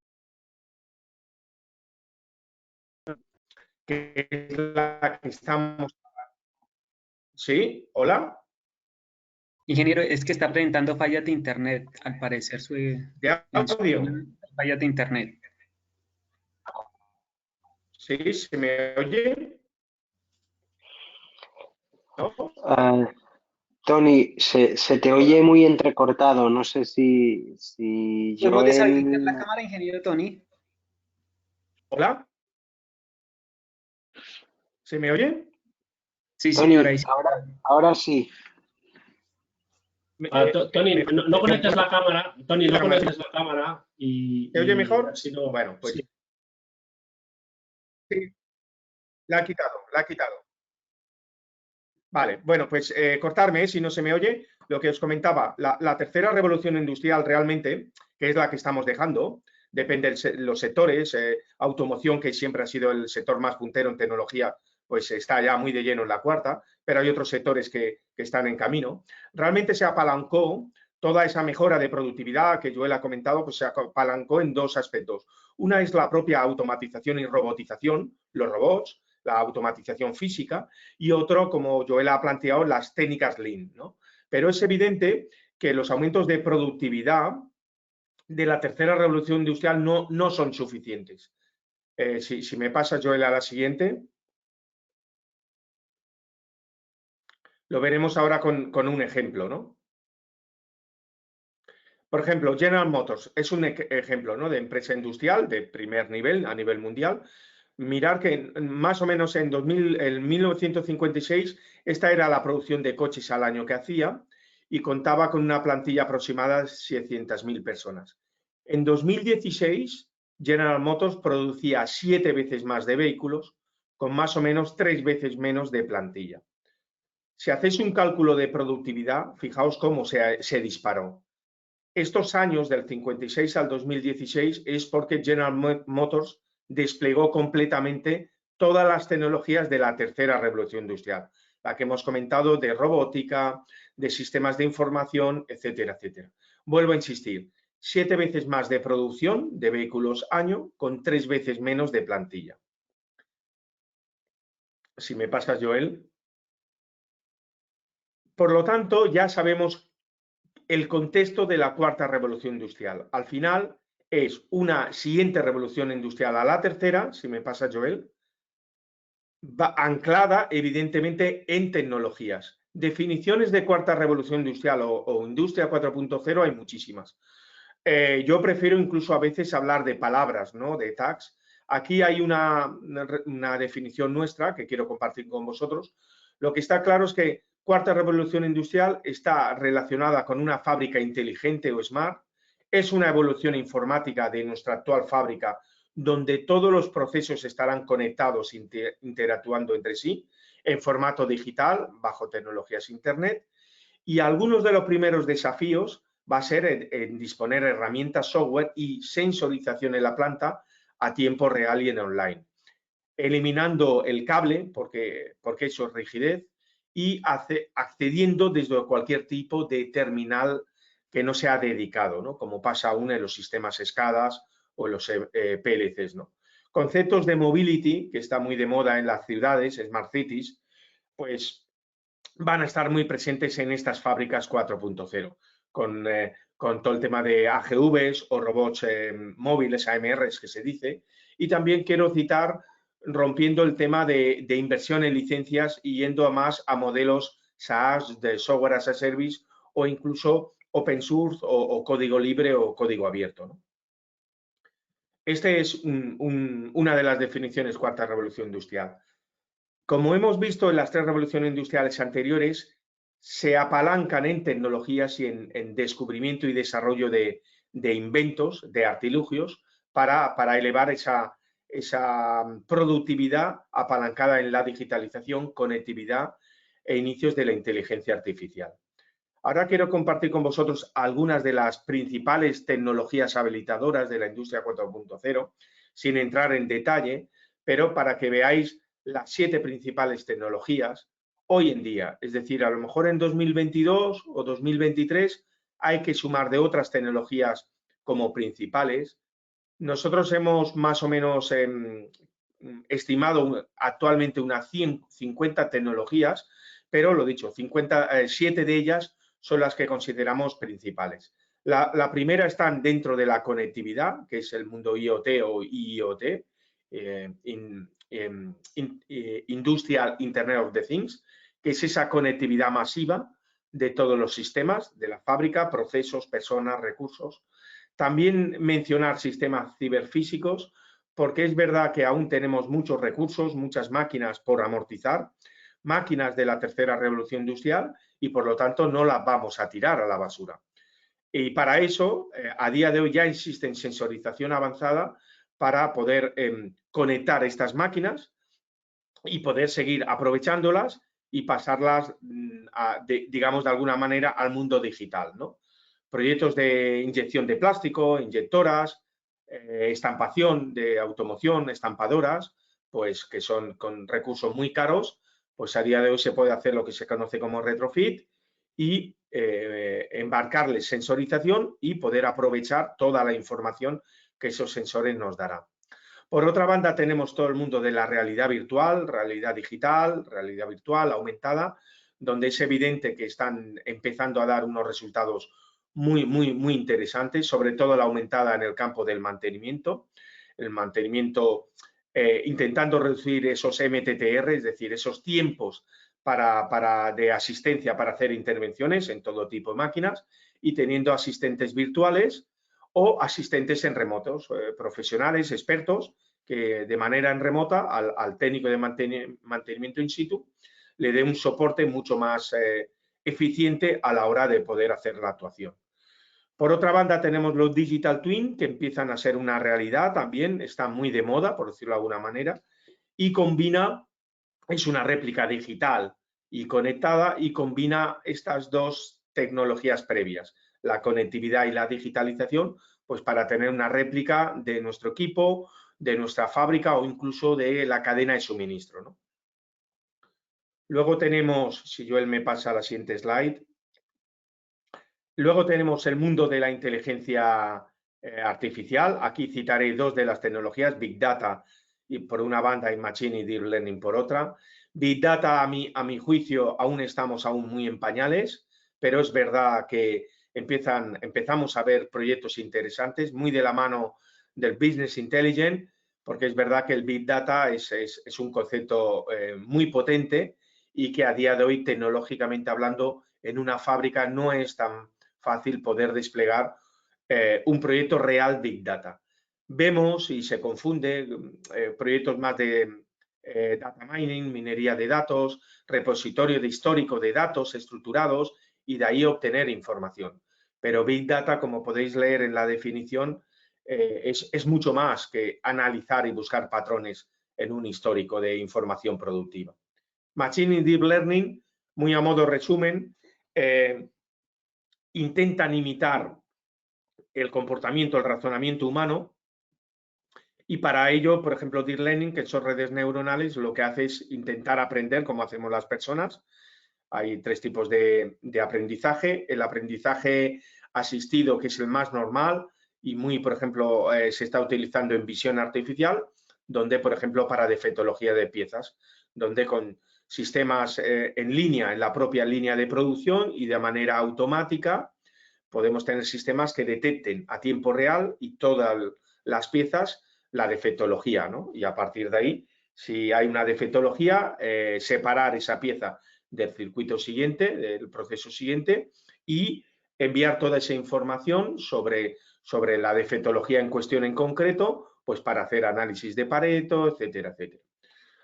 que es la que estamos... ¿Sí? ¿Hola? Ingeniero, es que está presentando fallas de internet, al parecer ¿De audio? fallas de internet. ¿Sí? ¿Se me oye? ¿No? Tony, se te oye muy entrecortado. No sé si ¿Podemos deshabilitar la Joel... cámara, ingeniero Tony? ¿Hola? ¿Se me oye? Sí, Tony, señora. ahora sí. Tony, no conectes la cámara. Tony, no conectes la cámara ¿Se oye mejor? así no... Bueno, pues sí. Sí, la ha quitado. Vale, bueno, pues cortarme si no se me oye. Lo que os comentaba, la tercera revolución industrial realmente, que es la que estamos dejando, depende de los sectores. Automoción, que siempre ha sido el sector más puntero en tecnología, pues está ya muy de lleno en la cuarta, pero hay otros sectores que están en camino. Realmente se apalancó toda esa mejora de productividad que Joel ha comentado, pues se apalancó en dos aspectos. Una es la propia automatización y robotización, los robots, la automatización física, y otro, como Joel ha planteado, las técnicas Lean, ¿no? Pero es evidente que los aumentos de productividad de la tercera revolución industrial no son suficientes. Si me pasa, Joel, a la siguiente. Lo veremos ahora con un ejemplo, ¿no? Por ejemplo, General Motors es un ejemplo, ¿no?, de empresa industrial de primer nivel a nivel mundial. Mirar que más o menos en 1956 esta era la producción de coches al año que hacía y contaba con una plantilla aproximada de 700.000 personas. En 2016 General Motors producía 7 veces más de vehículos con más o menos 3 veces menos de plantilla. Si hacéis un cálculo de productividad, fijaos cómo se disparó. Estos años del 56 al 2016 es porque General Motors desplegó completamente todas las tecnologías de la tercera revolución industrial, la que hemos comentado de robótica, de sistemas de información, etcétera, etcétera. Vuelvo a insistir, 7 veces más de producción de vehículos año con 3 veces menos de plantilla. Si me pasas, Joel. Por lo tanto, ya sabemos el contexto de la cuarta revolución industrial. Al final es una siguiente revolución industrial a la tercera, si me pasa, Joel, va anclada evidentemente en tecnologías. Definiciones de cuarta revolución industrial o industria 4.0 hay muchísimas. Yo prefiero incluso a veces hablar de palabras, ¿no?, de tags. Aquí hay una definición nuestra que quiero compartir con vosotros. Lo que está claro es que cuarta revolución industrial está relacionada con una fábrica inteligente o smart. Es una evolución informática de nuestra actual fábrica, donde todos los procesos estarán conectados, interactuando entre sí, en formato digital, bajo tecnologías Internet. Y algunos de los primeros desafíos va a ser en disponer herramientas software y sensorización en la planta a tiempo real y en online, eliminando el cable, porque eso es rigidez, y accediendo desde cualquier tipo de terminal que no sea dedicado, ¿no? Como pasa aún en los sistemas SCADAs o en los PLCs, ¿no? Conceptos de mobility, que está muy de moda en las ciudades, Smart Cities, pues van a estar muy presentes en estas fábricas 4.0, con todo el tema de AGVs o robots móviles, AMRs que se dice. Y también quiero citar, rompiendo el tema de inversión en licencias y yendo más a modelos SaaS, de Software as a Service, o incluso open source o código libre o código abierto, ¿no? Este es una de las definiciones, cuarta revolución industrial. Como hemos visto en las tres revoluciones industriales anteriores, se apalancan en tecnologías y en descubrimiento y desarrollo de inventos, de artilugios, para elevar esa productividad apalancada en la digitalización, conectividad e inicios de la inteligencia artificial. Ahora quiero compartir con vosotros algunas de las principales tecnologías habilitadoras de la industria 4.0, sin entrar en detalle, pero para que veáis las 7 principales tecnologías hoy en día. Es decir, a lo mejor en 2022 o 2023 hay que sumar de otras tecnologías como principales. Nosotros hemos más o menos estimado actualmente unas 150 tecnologías, pero lo dicho, 7 de ellas son las que consideramos principales. La primera están dentro de la conectividad, que es el mundo IoT o IoT, Industrial Internet of the Things, que es esa conectividad masiva de todos los sistemas, de la fábrica, procesos, personas, recursos. También mencionar sistemas ciberfísicos, porque es verdad que aún tenemos muchos recursos, muchas máquinas por amortizar, máquinas de la tercera revolución industrial, y por lo tanto no las vamos a tirar a la basura. Y para eso, a día de hoy ya existe sensorización avanzada para poder conectar estas máquinas y poder seguir aprovechándolas y pasarlas, digamos, de alguna manera al mundo digital, ¿no? Proyectos de inyección de plástico, inyectoras, estampación de automoción, estampadoras, pues que son con recursos muy caros, pues a día de hoy se puede hacer lo que se conoce como retrofit y embarcarles sensorización y poder aprovechar toda la información que esos sensores nos darán. Por otra banda, tenemos todo el mundo de la realidad virtual, realidad digital, realidad virtual aumentada, donde es evidente que están empezando a dar unos resultados muy interesantes, sobre todo la aumentada en el campo del mantenimiento, intentando reducir esos MTTR, es decir, esos tiempos de asistencia para hacer intervenciones en todo tipo de máquinas, y teniendo asistentes virtuales o asistentes en remotos, profesionales, expertos, que de manera en remota al técnico de mantenimiento in situ le dé un soporte mucho más eficiente a la hora de poder hacer la actuación. Por otra banda, tenemos los Digital Twin, que empiezan a ser una realidad también, están muy de moda, por decirlo de alguna manera, y es una réplica digital y conectada, y combina estas dos tecnologías previas, la conectividad y la digitalización, pues para tener una réplica de nuestro equipo, de nuestra fábrica o incluso de la cadena de suministro, ¿no? Luego tenemos, si Joel me pasa a la siguiente slide, luego tenemos el mundo de la inteligencia artificial. Aquí citaré dos de las tecnologías, Big Data y por una banda y Machine y Deep Learning por otra. Big Data, a mi juicio, estamos muy en pañales, pero es verdad que empezamos a ver proyectos interesantes, muy de la mano del Business Intelligence, porque es verdad que el Big Data es un concepto muy potente y que a día de hoy, tecnológicamente hablando, en una fábrica no es tan fácil poder desplegar un proyecto real Big Data. Vemos y se confunde proyectos más de data mining, minería de datos, repositorio de histórico de datos estructurados y de ahí obtener información. Pero Big Data, como podéis leer en la definición, es mucho más que analizar y buscar patrones en un histórico de información productiva. Machine y Deep Learning, muy a modo resumen, intentan imitar el comportamiento, el razonamiento humano, y para ello, por ejemplo, Deep Learning, que son redes neuronales, lo que hace es intentar aprender como hacemos las personas. Hay 3 tipos de aprendizaje. El aprendizaje asistido, que es el más normal y muy, por ejemplo, se está utilizando en visión artificial, donde, por ejemplo, para defectología de piezas, donde con sistemas en línea, en la propia línea de producción y de manera automática, podemos tener sistemas que detecten a tiempo real y todas las piezas la defectología, ¿no? Y a partir de ahí, si hay una defectología, separar esa pieza del circuito siguiente, del proceso siguiente, y enviar toda esa información sobre la defectología en cuestión en concreto, pues para hacer análisis de Pareto, etcétera, etcétera.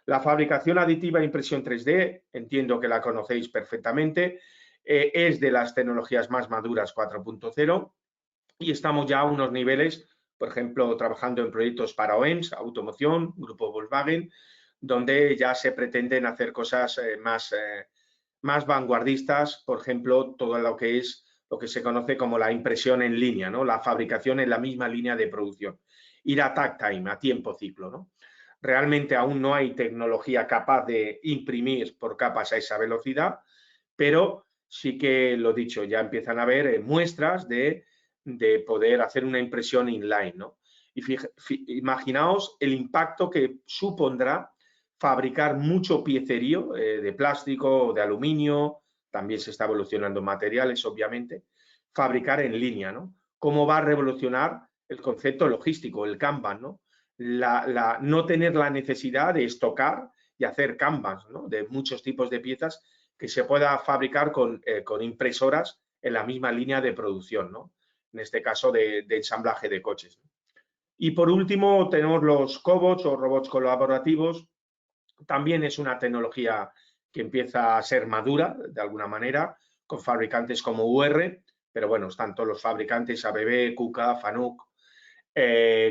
La fabricación aditiva e impresión 3D, entiendo que la conocéis perfectamente, es de las tecnologías más maduras 4.0 y estamos ya a unos niveles, por ejemplo, trabajando en proyectos para OEMs, automoción, grupo Volkswagen, donde ya se pretenden hacer cosas más vanguardistas, por ejemplo, todo lo que es lo que se conoce como la impresión en línea, ¿no? La fabricación en la misma línea de producción. Ir a takt time, a tiempo ciclo, ¿no? Realmente aún no hay tecnología capaz de imprimir por capas a esa velocidad, pero sí que, lo dicho, ya empiezan a haber muestras de poder hacer una impresión inline, ¿no? Y imaginaos el impacto que supondrá fabricar mucho piecerío de plástico o de aluminio, también se está evolucionando materiales, obviamente, fabricar en línea, ¿no? ¿Cómo va a revolucionar el concepto logístico, el Kanban, ¿no? No tener la necesidad de estocar y hacer Kanbans, ¿no? De muchos tipos de piezas que se pueda fabricar con impresoras en la misma línea de producción, ¿no? En este caso de ensamblaje de coches. Y por último tenemos los cobots o robots colaborativos. También es una tecnología que empieza a ser madura de alguna manera, con fabricantes como UR, pero bueno, están todos los fabricantes, ABB, KUKA, FANUC,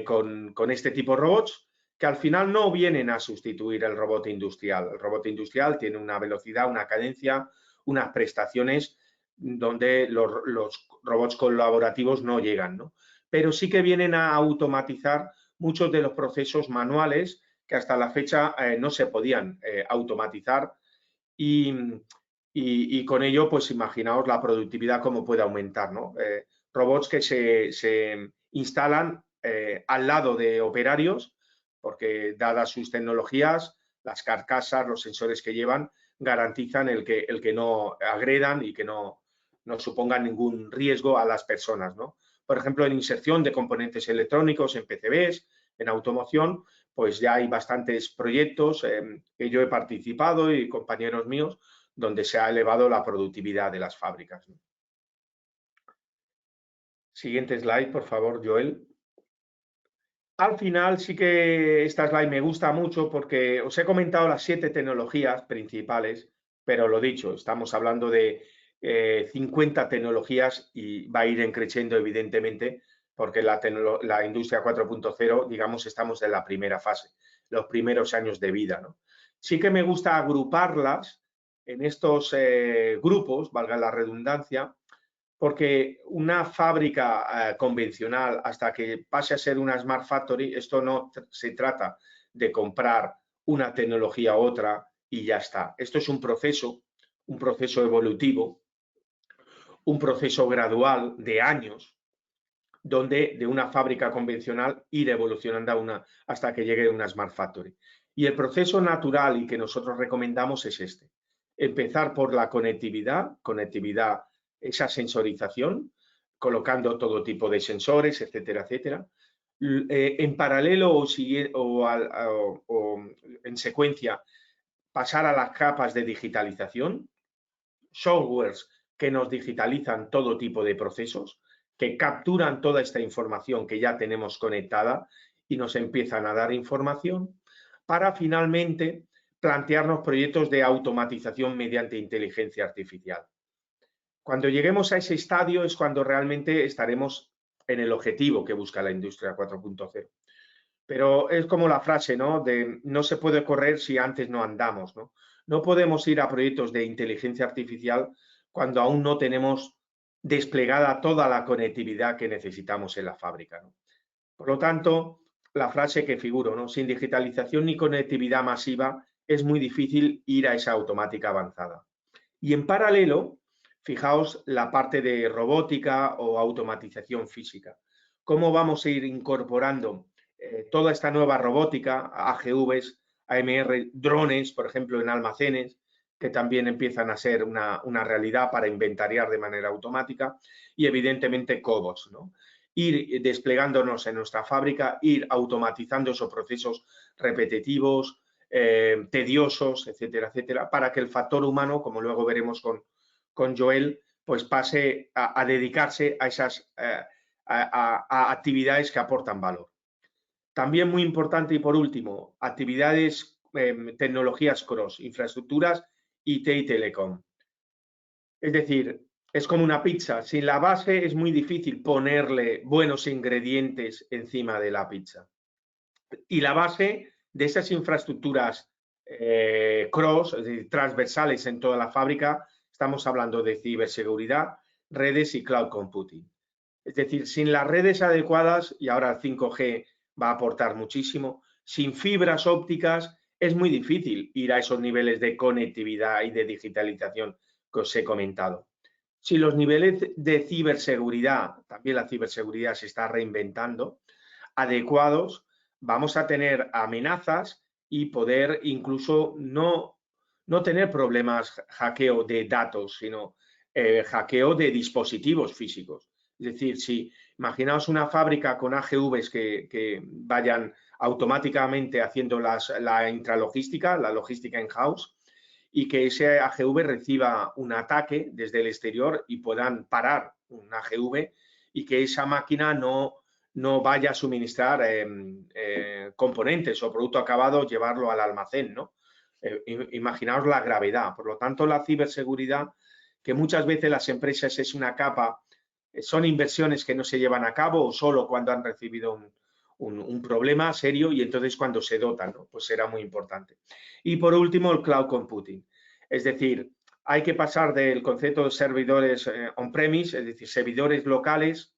con este tipo de robots, que al final no vienen a sustituir el robot industrial. El robot industrial tiene una velocidad, una cadencia, unas prestaciones donde los robots colaborativos no llegan, ¿no? Pero sí que vienen a automatizar muchos de los procesos manuales que hasta la fecha no se podían automatizar y con ello, pues imaginaos la productividad cómo puede aumentar, ¿no? Robots que se instalan al lado de operarios, porque dadas sus tecnologías, las carcasas, los sensores que llevan, garantizan el que no agredan y que no supongan ningún riesgo a las personas, ¿no? Por ejemplo, en inserción de componentes electrónicos en PCBs, en automoción, pues ya hay bastantes proyectos que yo he participado y compañeros míos donde se ha elevado la productividad de las fábricas. Siguiente slide, por favor, Joel. Al final sí que esta slide me gusta mucho porque os he comentado las 7 tecnologías principales, pero lo dicho, estamos hablando de 50 tecnologías y va a ir creciendo evidentemente porque la industria 4.0, digamos, estamos en la primera fase, los primeros años de vida, ¿no? Sí que me gusta agruparlas en estos grupos, valga la redundancia, porque una fábrica convencional, hasta que pase a ser una Smart Factory, esto no se trata de comprar una tecnología u otra y ya está. Esto es un proceso evolutivo, un proceso gradual de años, donde de una fábrica convencional ir evolucionando hasta que llegue a una Smart Factory. Y el proceso natural y que nosotros recomendamos es este. Empezar por la conectividad, esa sensorización, colocando todo tipo de sensores, etcétera, etcétera. En paralelo o en secuencia, pasar a las capas de digitalización, softwares que nos digitalizan todo tipo de procesos, que capturan toda esta información que ya tenemos conectada y nos empiezan a dar información para finalmente plantearnos proyectos de automatización mediante inteligencia artificial. Cuando lleguemos a ese estadio es cuando realmente estaremos en el objetivo que busca la industria 4.0. Pero es como la frase, ¿no? De no se puede correr si antes no andamos, ¿no? No podemos ir a proyectos de inteligencia artificial cuando aún no tenemos desplegada toda la conectividad que necesitamos en la fábrica, ¿no? Por lo tanto, la frase que figuro, ¿no? Sin digitalización ni conectividad masiva es muy difícil ir a esa automática avanzada. Y en paralelo, fijaos la parte de robótica o automatización física. ¿Cómo vamos a ir incorporando toda esta nueva robótica, AGVs, AMR, drones, por ejemplo, en almacenes, que también empiezan a ser una realidad para inventariar de manera automática, y evidentemente cobots, ¿no? Ir desplegándonos en nuestra fábrica, ir automatizando esos procesos repetitivos, tediosos, etcétera, etcétera, para que el factor humano, como luego veremos con Joel, pues pase a dedicarse a esas a actividades que aportan valor. También muy importante y por último, actividades, tecnologías cross, infraestructuras, IT y telecom. Es decir, es como una pizza, sin la base es muy difícil ponerle buenos ingredientes encima de la pizza. Y la base de esas infraestructuras cross, es decir, transversales en toda la fábrica, estamos hablando de ciberseguridad, redes y cloud computing. Es decir, sin las redes adecuadas, y ahora el 5G va a aportar muchísimo, sin fibras ópticas es muy difícil ir a esos niveles de conectividad y de digitalización que os he comentado. Si los niveles de ciberseguridad, también la ciberseguridad se está reinventando, adecuados, vamos a tener amenazas y poder incluso no tener problemas hackeo de datos, sino hackeo de dispositivos físicos. Es decir, si imaginaos una fábrica con AGVs que vayan automáticamente haciendo la intralogística, la logística in-house, y que ese AGV reciba un ataque desde el exterior y puedan parar un AGV y que esa máquina no vaya a suministrar componentes o producto acabado, llevarlo al almacén, ¿no? Imaginaos la gravedad. Por lo tanto, la ciberseguridad, que muchas veces las empresas es una capa, son inversiones que no se llevan a cabo o solo cuando han recibido un problema serio y entonces cuando se dotan, ¿no? Pues será muy importante. Y por último, el cloud computing. Es decir, hay que pasar del concepto de servidores on-premise, es decir, servidores locales,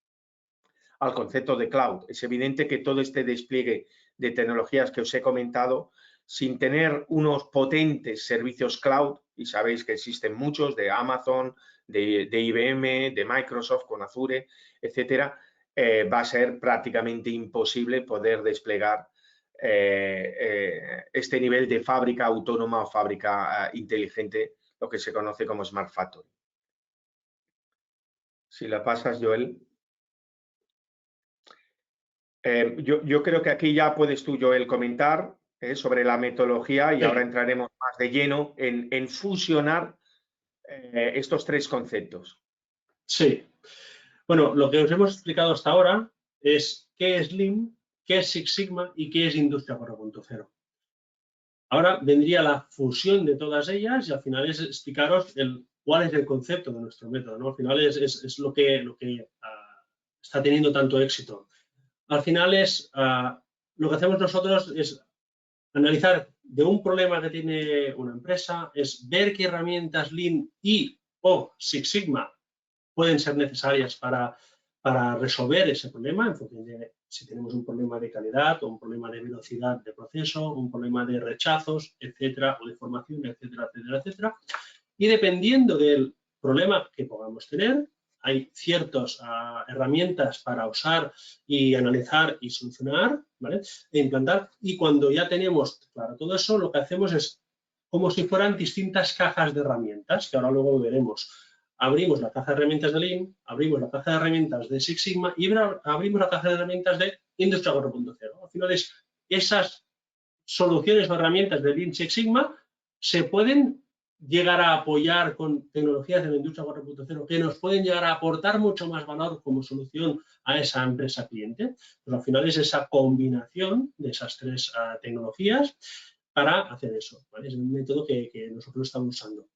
al concepto de cloud. Es evidente que todo este despliegue de tecnologías que os he comentado, sin tener unos potentes servicios cloud, y sabéis que existen muchos de Amazon, de IBM, de Microsoft con Azure, etcétera, va a ser prácticamente imposible poder desplegar este nivel de fábrica autónoma o fábrica inteligente, lo que se conoce como Smart Factory. Si la pasas, Joel. Yo creo que aquí ya puedes tú, Joel, comentar sobre la metodología y Sí. ahora entraremos más de lleno en fusionar estos tres conceptos. Sí. Bueno, lo que os hemos explicado hasta ahora es qué es Lean, qué es Six Sigma y qué es Industria 4.0. Ahora vendría la fusión de todas ellas y al final es explicaros cuál es el concepto de nuestro método, ¿no? Al final es lo que está teniendo tanto éxito. Al final lo que hacemos nosotros es analizar de un problema que tiene una empresa, es ver qué herramientas Lean o Six Sigma pueden ser necesarias para resolver ese problema en función de si tenemos un problema de calidad o un problema de velocidad de proceso, un problema de rechazos, etcétera, o de formación, etcétera, etcétera, etcétera. Y dependiendo del problema que podamos tener, hay ciertas herramientas para usar y analizar y solucionar, ¿vale? E implantar. Y cuando ya tenemos claro todo eso, lo que hacemos es como si fueran distintas cajas de herramientas, que ahora luego veremos. Abrimos la caja de herramientas de Lean, abrimos la caja de herramientas de Six Sigma y abrimos la caja de herramientas de Industria 4.0. Al final esas soluciones o herramientas de Lean Six Sigma se pueden llegar a apoyar con tecnologías de la Industria 4.0 que nos pueden llegar a aportar mucho más valor como solución a esa empresa cliente. Pero al final es esa combinación de esas tres tecnologías para hacer eso, ¿vale? Es el método que nosotros estamos usando.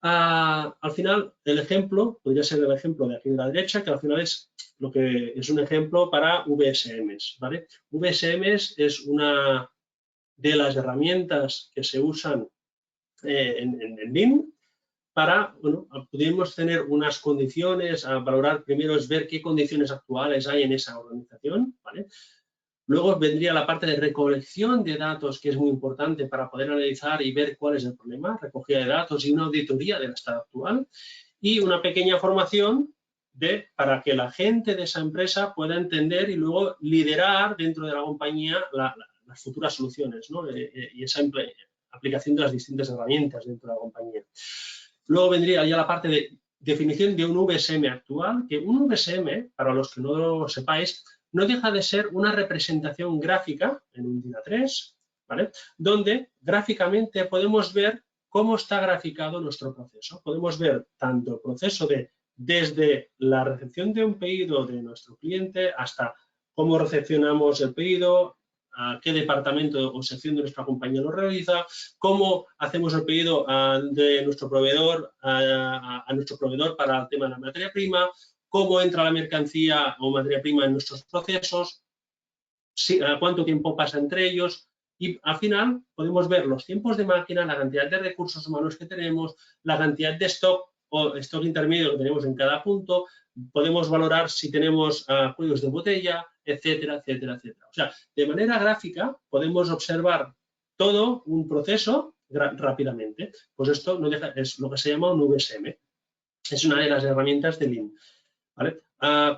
Al final, el ejemplo, podría ser el ejemplo de aquí de la derecha, que al final es lo que es un ejemplo para VSMs, ¿vale? VSMs es una de las herramientas que se usan en Lean para, bueno, pudimos tener unas condiciones a valorar. Primero es ver qué condiciones actuales hay en esa organización, ¿vale? Luego vendría la parte de recolección de datos, que es muy importante para poder analizar y ver cuál es el problema, recogida de datos y una auditoría del estado actual, y una pequeña formación para que la gente de esa empresa pueda entender y luego liderar dentro de la compañía las futuras soluciones, ¿no? Y esa aplicación de las distintas herramientas dentro de la compañía. Luego vendría ya la parte de definición de un VSM actual, que un VSM, para los que no lo sepáis, no deja de ser una representación gráfica en un DIN A3, ¿vale? Donde gráficamente podemos ver cómo está graficado nuestro proceso. Podemos ver tanto el proceso desde la recepción de un pedido de nuestro cliente hasta cómo recepcionamos el pedido, a qué departamento o sección de nuestra compañía lo realiza, cómo hacemos el pedido de nuestro proveedor a nuestro proveedor para el tema de la materia prima, cómo entra la mercancía o materia prima en nuestros procesos, cuánto tiempo pasa entre ellos, y al final podemos ver los tiempos de máquina, la cantidad de recursos humanos que tenemos, la cantidad de stock o stock intermedio que tenemos en cada punto, podemos valorar si tenemos cuellos de botella, etcétera, etcétera, etcétera. O sea, de manera gráfica podemos observar todo un proceso rápidamente. Pues esto es lo que se llama un VSM. Es una de las herramientas de Lean, ¿vale?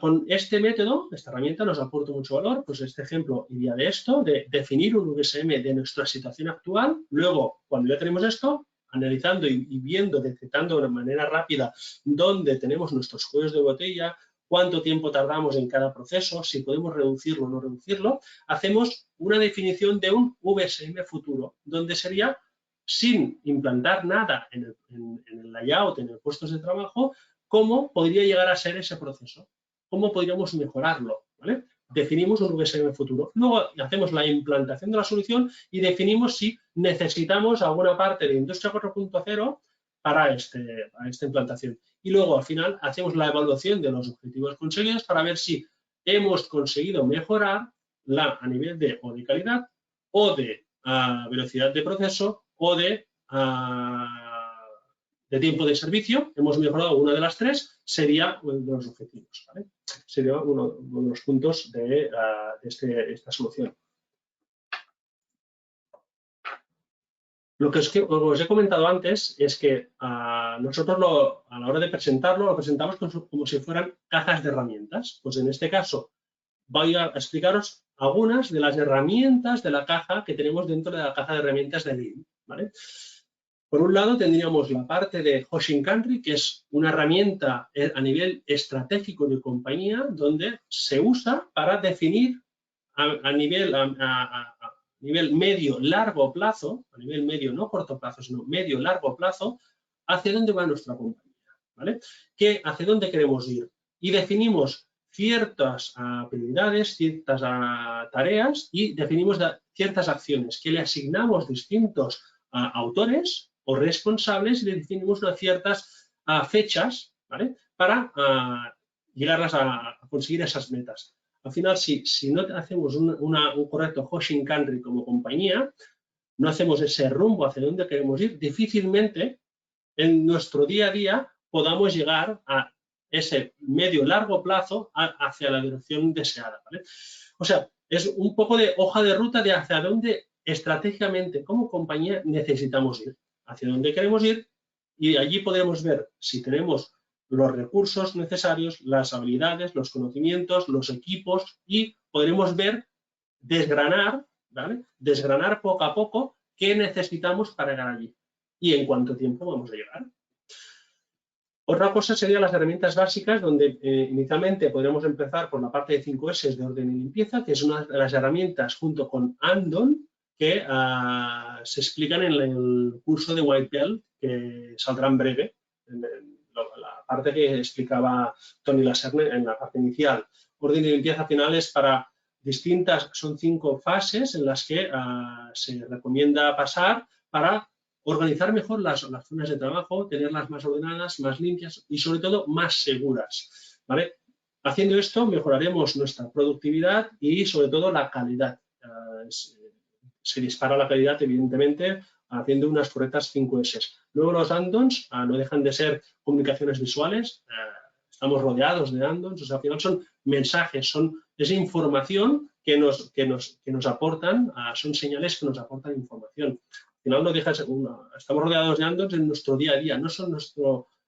Con este método, esta herramienta nos aporta mucho valor. Pues este ejemplo iría de esto, de definir un VSM de nuestra situación actual. Luego, cuando ya tenemos esto, analizando y viendo, detectando de manera rápida dónde tenemos nuestros cuellos de botella, cuánto tiempo tardamos en cada proceso, si podemos reducirlo o no reducirlo, hacemos una definición de un VSM futuro, donde sería, sin implantar nada en el layout, en el puestos de trabajo, cómo podría llegar a ser ese proceso, cómo podríamos mejorarlo, ¿vale? Definimos un VSM futuro. Luego hacemos la implantación de la solución y definimos si necesitamos alguna parte de Industria 4.0 para esta implantación. Y luego, al final, hacemos la evaluación de los objetivos conseguidos para ver si hemos conseguido mejorar a nivel de calidad o de velocidad de proceso o de tiempo de servicio. Hemos mejorado una de las tres, sería uno de los objetivos, ¿vale? Sería uno de los puntos de esta solución. Lo que os he comentado antes es que nosotros a la hora de presentarlo, lo presentamos como si fueran cajas de herramientas. Pues en este caso voy a explicaros algunas de las herramientas de la caja que tenemos dentro de la caja de herramientas de Lean, ¿vale? Por un lado tendríamos la parte de Hoshin Country, que es una herramienta a nivel estratégico de compañía, donde se usa para definir a nivel medio, largo plazo, a nivel medio, no corto plazo, sino medio, largo plazo, hacia dónde va nuestra compañía, ¿vale? Hacia dónde queremos ir. Y definimos ciertas prioridades, ciertas tareas y definimos ciertas acciones que le asignamos distintos autores o responsables y le definimos unas ciertas fechas, ¿vale? Para llegarlas a conseguir esas metas. Al final, si no hacemos un correcto Hoshin Country como compañía, no hacemos ese rumbo hacia donde queremos ir, difícilmente en nuestro día a día podamos llegar a ese medio-largo plazo hacia la dirección deseada, ¿vale? O sea, es un poco de hoja de ruta de hacia dónde estratégicamente como compañía necesitamos ir, hacia dónde queremos ir, y allí podremos ver si tenemos los recursos necesarios, las habilidades, los conocimientos, los equipos, y podremos ver, desgranar, ¿vale? Desgranar poco a poco qué necesitamos para llegar allí y en cuánto tiempo vamos a llegar. Otra cosa serían las herramientas básicas, donde inicialmente podríamos empezar por la parte de 5S de orden y limpieza, que es una de las herramientas junto con Andon que se explican en el curso de White Belt, que saldrá en breve, en la parte que explicaba Tony Laserne en la parte inicial. Orden y limpieza final es para son 5 fases en las que se recomienda pasar para organizar mejor las zonas de trabajo, tenerlas más ordenadas, más limpias y sobre todo más seguras, ¿vale? Haciendo esto mejoraremos nuestra productividad y sobre todo la calidad. Se dispara la calidad evidentemente haciendo unas correctas 5S. Luego los add-ons no dejan de ser comunicaciones visuales, estamos rodeados de add-ons, o sea, al final son mensajes, es información que nos aportan, son señales que nos aportan información. Al final no deja de ser estamos rodeados de add-ons en nuestro día a día, no son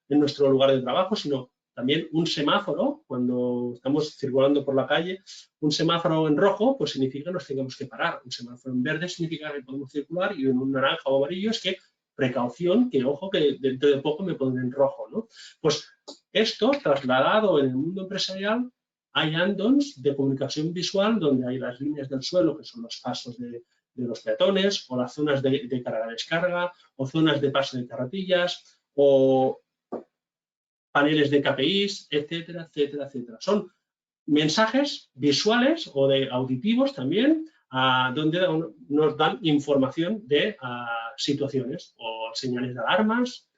en nuestro lugar de trabajo, sino también un semáforo, cuando estamos circulando por la calle, un semáforo en rojo, pues significa que nos tengamos que parar. Un semáforo en verde significa que podemos circular y en un naranja o amarillo es que precaución, que ojo, que dentro de poco me pondré en rojo, ¿no? Pues esto, trasladado en el mundo empresarial, hay add-ons de comunicación visual donde hay las líneas del suelo, que son los pasos de los peatones, o las zonas de carga-descarga, o zonas de paso de carretillas, o paneles de KPIs, etcétera, etcétera, etcétera. Son mensajes visuales o de auditivos también, donde nos dan información de situaciones o señales de alarmas.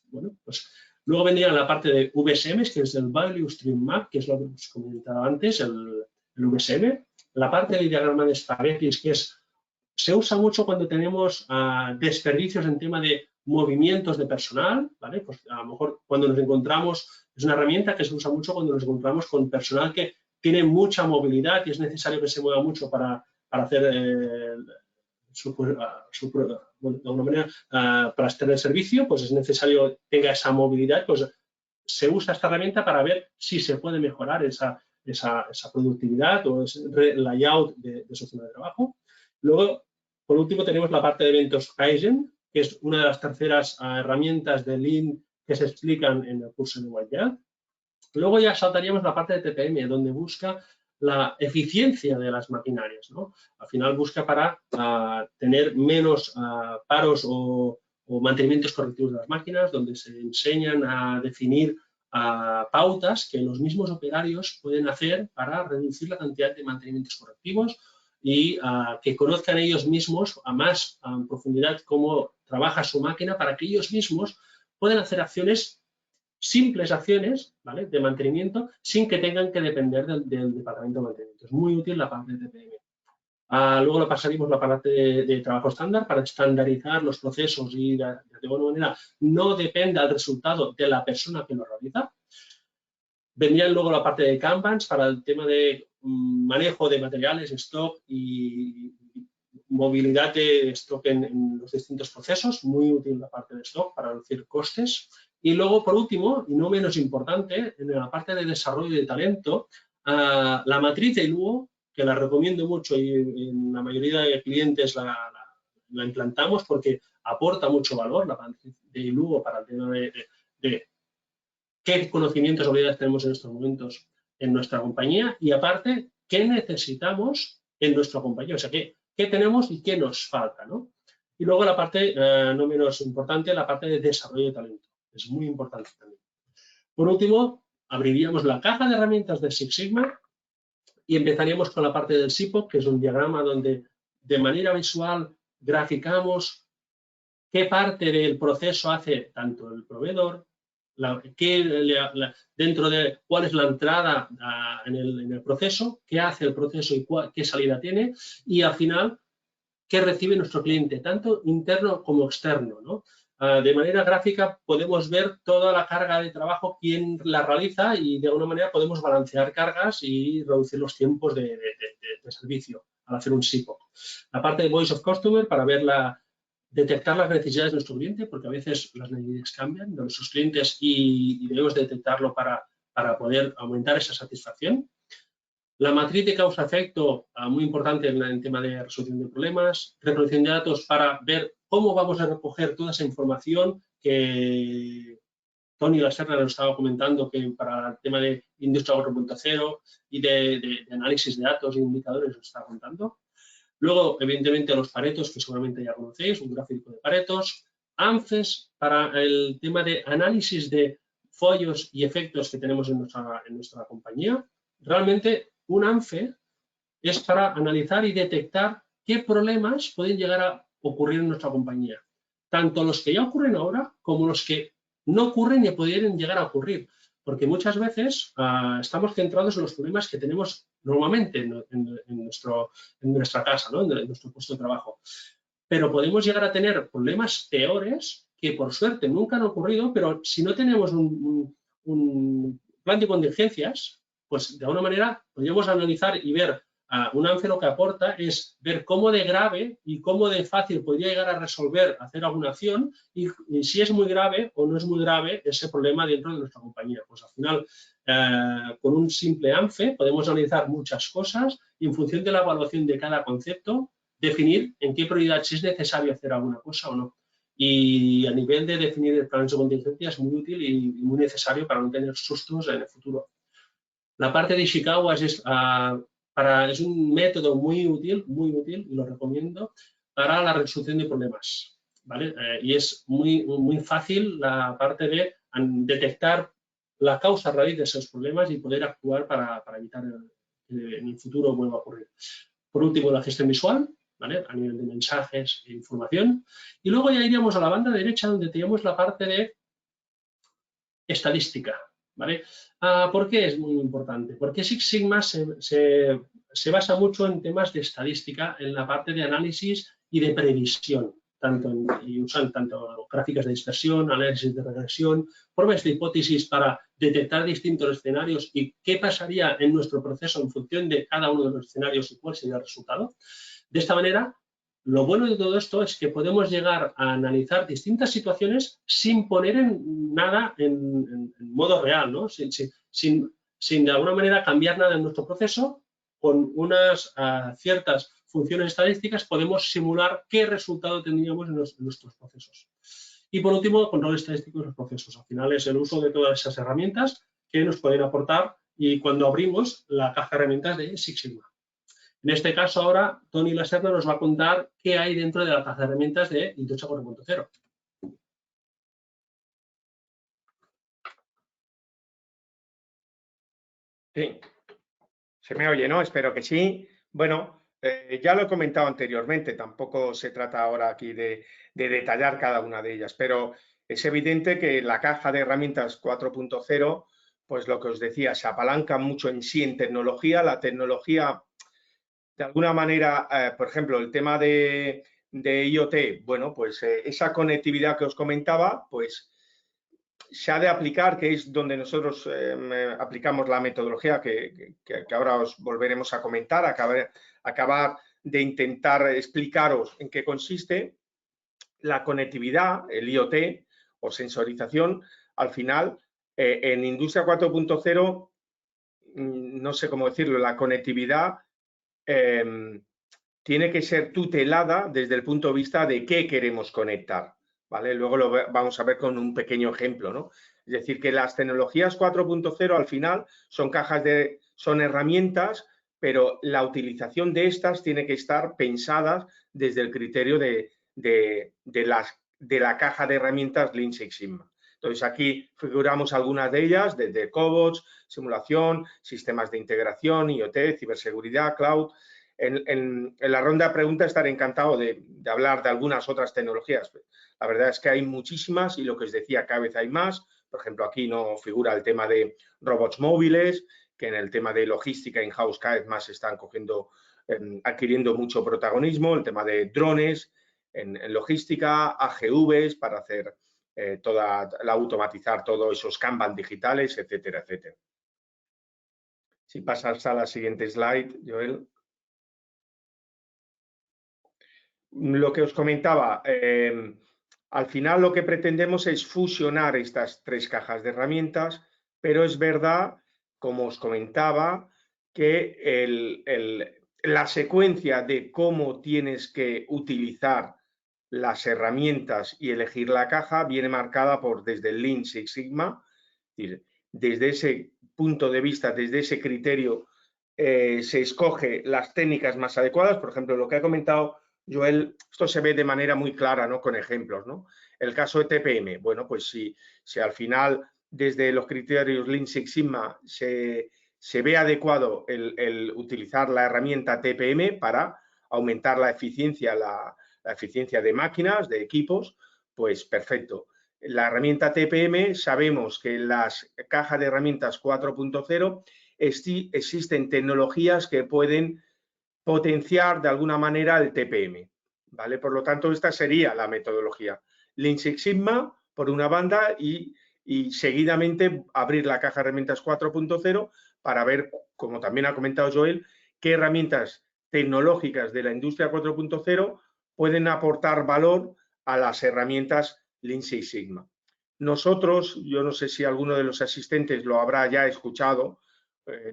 Bueno, pues luego vendría la parte de VSM, que es el Value Stream Map, que es lo que os comentaba antes, el VSM. La parte de diagrama de espaguetis, que se usa mucho cuando tenemos desperdicios en tema de movimientos de personal, ¿vale? Pues a lo mejor cuando nos encontramos, es una herramienta que se usa mucho cuando nos encontramos con personal que tiene mucha movilidad y es necesario que se mueva mucho para hacer de alguna manera, para estar en el servicio, pues es necesario que tenga esa movilidad, pues se usa esta herramienta para ver si se puede mejorar esa productividad o ese layout de su zona de trabajo. Luego, por último, tenemos la parte de eventos Kaizen, que es una de las terceras herramientas de Lean que se explican en el curso de White. Luego ya saltaríamos la parte de TPM, donde busca la eficiencia de las maquinarias, ¿no? Al final busca para tener menos paros o mantenimientos correctivos de las máquinas, donde se enseñan a definir pautas que los mismos operarios pueden hacer para reducir la cantidad de mantenimientos correctivos y que conozcan ellos mismos a más profundidad cómo trabaja su máquina para que ellos mismos puedan hacer acciones, simples acciones, ¿vale?, de mantenimiento sin que tengan que depender del departamento de mantenimiento. Es muy útil la parte de TPM. Luego lo pasaríamos la parte de trabajo estándar para estandarizar los procesos y de alguna manera no dependa el resultado de la persona que lo realiza. Vendría luego la parte de Kanbans para el tema de manejo de materiales, stock y movilidad de stock en los distintos procesos. Muy útil la parte de stock para reducir costes. Y luego, por último, y no menos importante, en la parte de desarrollo de talento, la matriz de Luo, que la recomiendo mucho y en la mayoría de clientes la implantamos porque aporta mucho valor, la matriz de Luo para el tema de qué conocimientos o habilidades tenemos en estos momentos en nuestra compañía y aparte, qué necesitamos en nuestra compañía, o sea, qué tenemos y qué nos falta, ¿no? Y luego la parte, no menos importante, la parte de desarrollo de talento. Es muy importante también. Por último, abriríamos la caja de herramientas de Six Sigma y empezaríamos con la parte del SIPO, que es un diagrama donde de manera visual graficamos qué parte del proceso hace tanto el proveedor, dentro de cuál es la entrada en el proceso, qué hace el proceso y qué salida tiene, y al final, qué recibe nuestro cliente, tanto interno como externo, ¿no? De manera gráfica podemos ver toda la carga de trabajo, quién la realiza y de alguna manera podemos balancear cargas y reducir los tiempos de servicio al hacer un SIPO. La parte de Voice of Customer para ver detectar las necesidades de nuestro cliente, porque a veces las necesidades cambian de nuestros clientes y debemos detectarlo para poder aumentar esa satisfacción. La matriz de causa-efecto, muy importante en el tema de resolución de problemas, recolección de datos para ver cómo vamos a recoger toda esa información que Tony Laserna nos estaba comentando, que para el tema de Industria 4.0 y de análisis de datos e indicadores nos estaba contando. Luego, evidentemente, los paretos, que seguramente ya conocéis, un gráfico de paretos. ANFES para el tema de análisis de fallos y efectos que tenemos en nuestra compañía. Realmente, un ANFE es para analizar y detectar qué problemas pueden llegar a ocurrir en nuestra compañía. Tanto los que ya ocurren ahora como los que no ocurren y pudieran llegar a ocurrir. Porque muchas veces estamos centrados en los problemas que tenemos normalmente en nuestra casa, ¿no?, en nuestro puesto de trabajo. pero podemos llegar a tener problemas peores que por suerte nunca han ocurrido, pero si no tenemos un plan de contingencias, pues de alguna manera podríamos analizar y ver un ANFE lo que aporta es ver cómo de grave y cómo de fácil podría llegar a resolver, hacer alguna acción y si es muy grave o no es muy grave ese problema dentro de nuestra compañía. Pues al final, con un simple ANFE podemos analizar muchas cosas y en función de la evaluación de cada concepto, definir en qué prioridad si es necesario hacer alguna cosa o no. Y a nivel de definir el plan de contingencia es muy útil y muy necesario para no tener sustos en el futuro. La parte de Ishikawa es un método muy útil, y lo recomiendo, para la resolución de problemas, ¿vale? Y es muy fácil la parte de detectar la causa raíz de esos problemas y poder actuar para evitar que en el futuro vuelva a ocurrir. Por último, la gestión visual, ¿vale? A nivel de mensajes e información. Y luego ya iríamos a la banda derecha donde tenemos la parte de estadística, ¿vale? ¿Por qué es muy importante? Porque Six Sigma se basa mucho en temas de estadística, en la parte de análisis y de previsión, y usan tanto gráficas de dispersión, análisis de regresión, pruebas de hipótesis para detectar distintos escenarios y qué pasaría en nuestro proceso en función de cada uno de los escenarios y cuál sería el resultado. De esta manera, lo bueno de todo esto es que podemos llegar a analizar distintas situaciones sin poner nada en modo real, ¿no? Sin de alguna manera cambiar nada en nuestro proceso. Con unas ciertas funciones estadísticas podemos simular qué resultado tendríamos en nuestros procesos. Y por último, control estadístico de los procesos. Al final es el uso de todas esas herramientas que nos pueden aportar y cuando abrimos la caja de herramientas de Six Sigma. En este caso ahora, Toni Laserna nos va a contar qué hay dentro de la caja de herramientas de Industria 4.0. Sí, se me oye, ¿no? Espero que sí. Bueno, ya lo he comentado anteriormente, tampoco se trata ahora aquí de detallar cada una de ellas, pero es evidente que la caja de herramientas 4.0, pues lo que os decía, se apalanca mucho en sí en tecnología. La tecnología, de alguna manera, por ejemplo, el tema de IoT, bueno, pues esa conectividad que os comentaba, pues se ha de aplicar, que es donde nosotros aplicamos la metodología que ahora os volveremos a comentar, acabar de intentar explicaros en qué consiste. La conectividad, el IoT o sensorización, al final, en Industria 4.0, no sé cómo decirlo, la conectividad tiene que ser tutelada desde el punto de vista de qué queremos conectar, ¿vale? Luego lo vamos a ver con un pequeño ejemplo, ¿no? Es decir, que las tecnologías 4.0 al final son herramientas, pero la utilización de estas tiene que estar pensadas desde el criterio de la caja de herramientas Lean Six Sigma. Entonces, aquí figuramos algunas de ellas, desde cobots, simulación, sistemas de integración, IoT, ciberseguridad, cloud. En la ronda de preguntas estaré encantado de hablar de algunas otras tecnologías. La verdad es que hay muchísimas y lo que os decía, cada vez hay más. Por ejemplo, aquí no figura el tema de robots móviles, que en el tema de logística in-house cada vez más están adquiriendo mucho protagonismo. El tema de drones en logística, AGVs para hacer automatizar todos esos Kanban digitales, etcétera, etcétera. Si pasas a la siguiente slide, Joel. Lo que os comentaba, al final lo que pretendemos es fusionar estas tres cajas de herramientas, pero es verdad, como os comentaba, que la secuencia de cómo tienes que utilizar las herramientas y elegir la caja viene marcada desde el Lean Six Sigma, es decir, desde ese punto de vista, desde ese criterio, se escoge las técnicas más adecuadas. Por ejemplo, lo que ha comentado Joel, esto se ve de manera muy clara, ¿no? Con ejemplos, ¿no? El caso de TPM, bueno, pues si al final desde los criterios Lean Six Sigma se ve adecuado el utilizar la herramienta TPM para aumentar la eficiencia, la eficiencia de máquinas, de equipos, pues perfecto. La herramienta TPM, sabemos que en las cajas de herramientas 4.0 existen tecnologías que pueden potenciar de alguna manera el TPM, ¿vale? Por lo tanto, esta sería la metodología. Lean Six Sigma, por una banda, y seguidamente abrir la caja de herramientas 4.0 para ver, como también ha comentado Joel, qué herramientas tecnológicas de la industria 4.0 pueden aportar valor a las herramientas Lean Six Sigma. Nosotros, yo no sé si alguno de los asistentes lo habrá ya escuchado,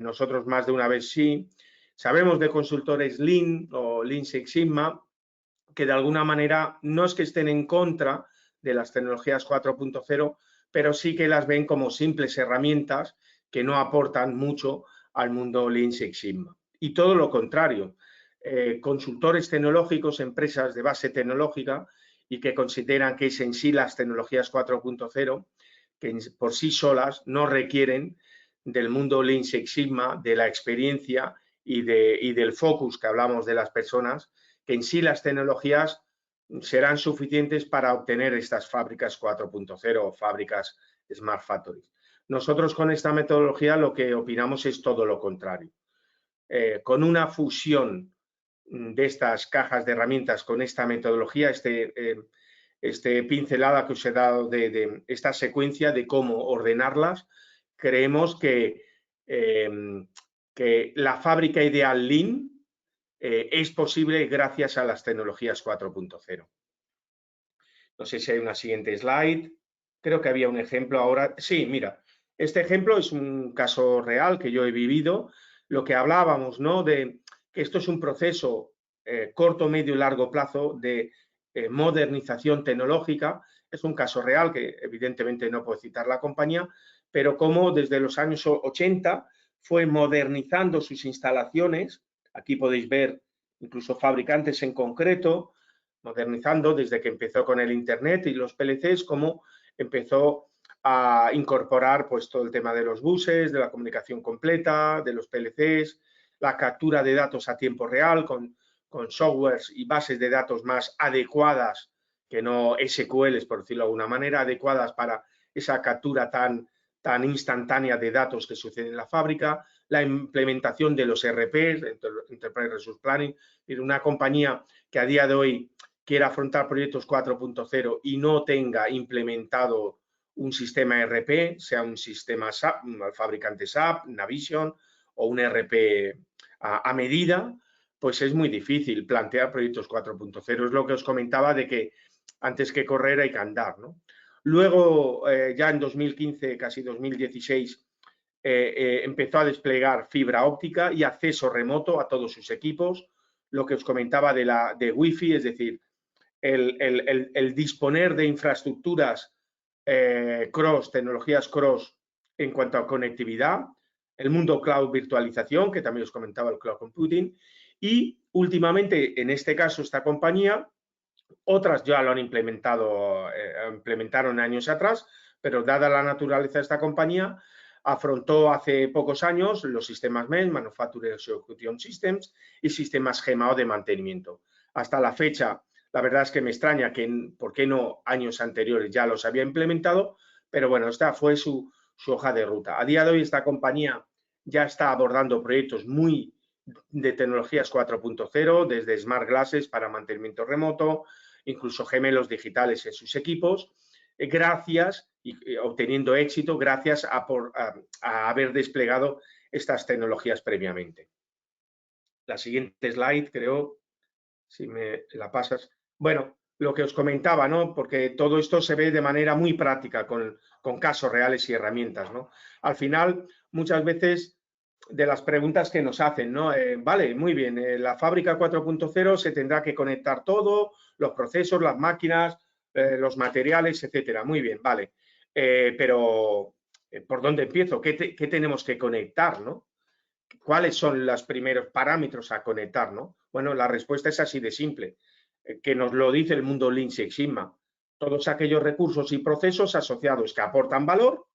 nosotros más de una vez sí, sabemos de consultores Lean o Lean Six Sigma que de alguna manera no es que estén en contra de las tecnologías 4.0, pero sí que las ven como simples herramientas que no aportan mucho al mundo Lean Six Sigma. Y todo lo contrario, consultores tecnológicos, empresas de base tecnológica y que consideran que es en sí las tecnologías 4.0, que por sí solas no requieren del mundo Lean Six Sigma, de la experiencia y del focus que hablamos de las personas, que en sí las tecnologías serán suficientes para obtener estas fábricas 4.0 o fábricas Smart Factories. Nosotros con esta metodología lo que opinamos es todo lo contrario. Con una fusión de estas cajas de herramientas con esta metodología, pincelada que os he dado de esta secuencia de cómo ordenarlas, creemos que la fábrica ideal Lean es posible gracias a las tecnologías 4.0. No sé si hay una siguiente slide. Creo que había un ejemplo ahora. Sí, mira, este ejemplo es un caso real que yo he vivido. Lo que hablábamos, ¿no? De que esto es un proceso corto, medio y largo plazo de modernización tecnológica. Es un caso real que evidentemente no puedo citar la compañía, pero cómo desde los años 80 fue modernizando sus instalaciones. Aquí podéis ver incluso fabricantes en concreto, modernizando desde que empezó con el Internet y los PLCs, cómo empezó a incorporar pues, todo el tema de los buses, de la comunicación completa, de los PLCs, la captura de datos a tiempo real con softwares y bases de datos más adecuadas, que no SQLs, por decirlo de alguna manera, adecuadas para esa captura tan instantánea de datos que sucede en la fábrica, la implementación de los ERPs, Enterprise Resource Planning, una compañía que a día de hoy quiera afrontar proyectos 4.0 y no tenga implementado un sistema ERP, sea un sistema SAP, un fabricante SAP, Navision o un ERP a medida, pues es muy difícil plantear proyectos 4.0. Es lo que os comentaba de que antes que correr hay que andar, ¿no? Luego, ya en 2015, casi 2016, empezó a desplegar fibra óptica y acceso remoto a todos sus equipos. Lo que os comentaba de Wi-Fi, es decir, el disponer de infraestructuras tecnologías cross en cuanto a conectividad, el mundo cloud virtualización, que también os comentaba el cloud computing, y últimamente, en este caso, esta compañía, otras ya lo han implementaron años atrás, pero dada la naturaleza de esta compañía, afrontó hace pocos años los sistemas MES, Manufacturing Execution Systems, y sistemas GMAO de mantenimiento. Hasta la fecha, la verdad es que me extraña que, ¿por qué no años anteriores ya los había implementado? Pero bueno, esta fue su hoja de ruta. A día de hoy esta compañía ya está abordando proyectos muy de tecnologías 4.0, desde Smart Glasses para mantenimiento remoto, incluso gemelos digitales en sus equipos, gracias y obteniendo éxito gracias a haber desplegado estas tecnologías previamente. La siguiente slide, creo, si me la pasas. Bueno, lo que os comentaba, ¿no? Porque todo esto se ve de manera muy práctica, con casos reales y herramientas, ¿no? Al final, muchas veces, de las preguntas que nos hacen, ¿no? Vale, muy bien, la fábrica 4.0 se tendrá que conectar todo, los procesos, las máquinas, los materiales, etcétera. Muy bien, vale. Pero, ¿por dónde empiezo? ¿Qué tenemos que conectar, no? ¿Cuáles son los primeros parámetros a conectar, no? Bueno, la respuesta es así de simple, que nos lo dice el mundo Lean Six Sigma. Todos aquellos recursos y procesos asociados que aportan valor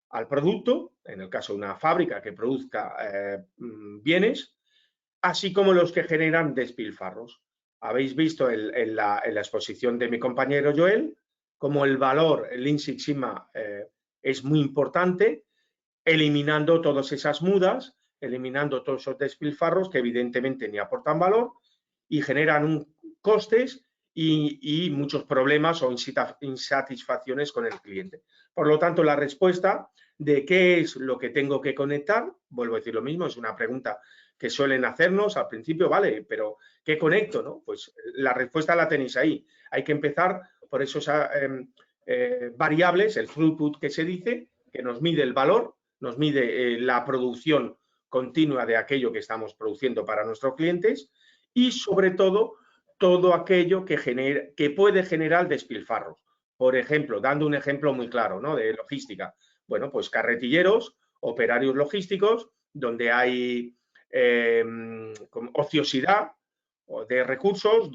al producto, en el caso de una fábrica que produzca bienes, así como los que generan despilfarros. Habéis visto en la exposición de mi compañero Joel cómo el valor, el Lean Six Sigma, es muy importante, eliminando todas esas mudas, eliminando todos esos despilfarros que evidentemente ni aportan valor y generan costes y muchos problemas o insatisfacciones con el cliente. Por lo tanto, la respuesta de qué es lo que tengo que conectar, vuelvo a decir lo mismo, es una pregunta que suelen hacernos al principio, vale, pero ¿qué conecto? ¿No? Pues la respuesta la tenéis ahí. Hay que empezar por esos variables, el throughput que se dice, que nos mide el valor, nos mide la producción continua de aquello que estamos produciendo para nuestros clientes y, sobre todo aquello que puede generar despilfarros. Por ejemplo, dando un ejemplo muy claro, ¿no?, de logística. Bueno, pues carretilleros, operarios logísticos, donde hay ociosidad de recursos,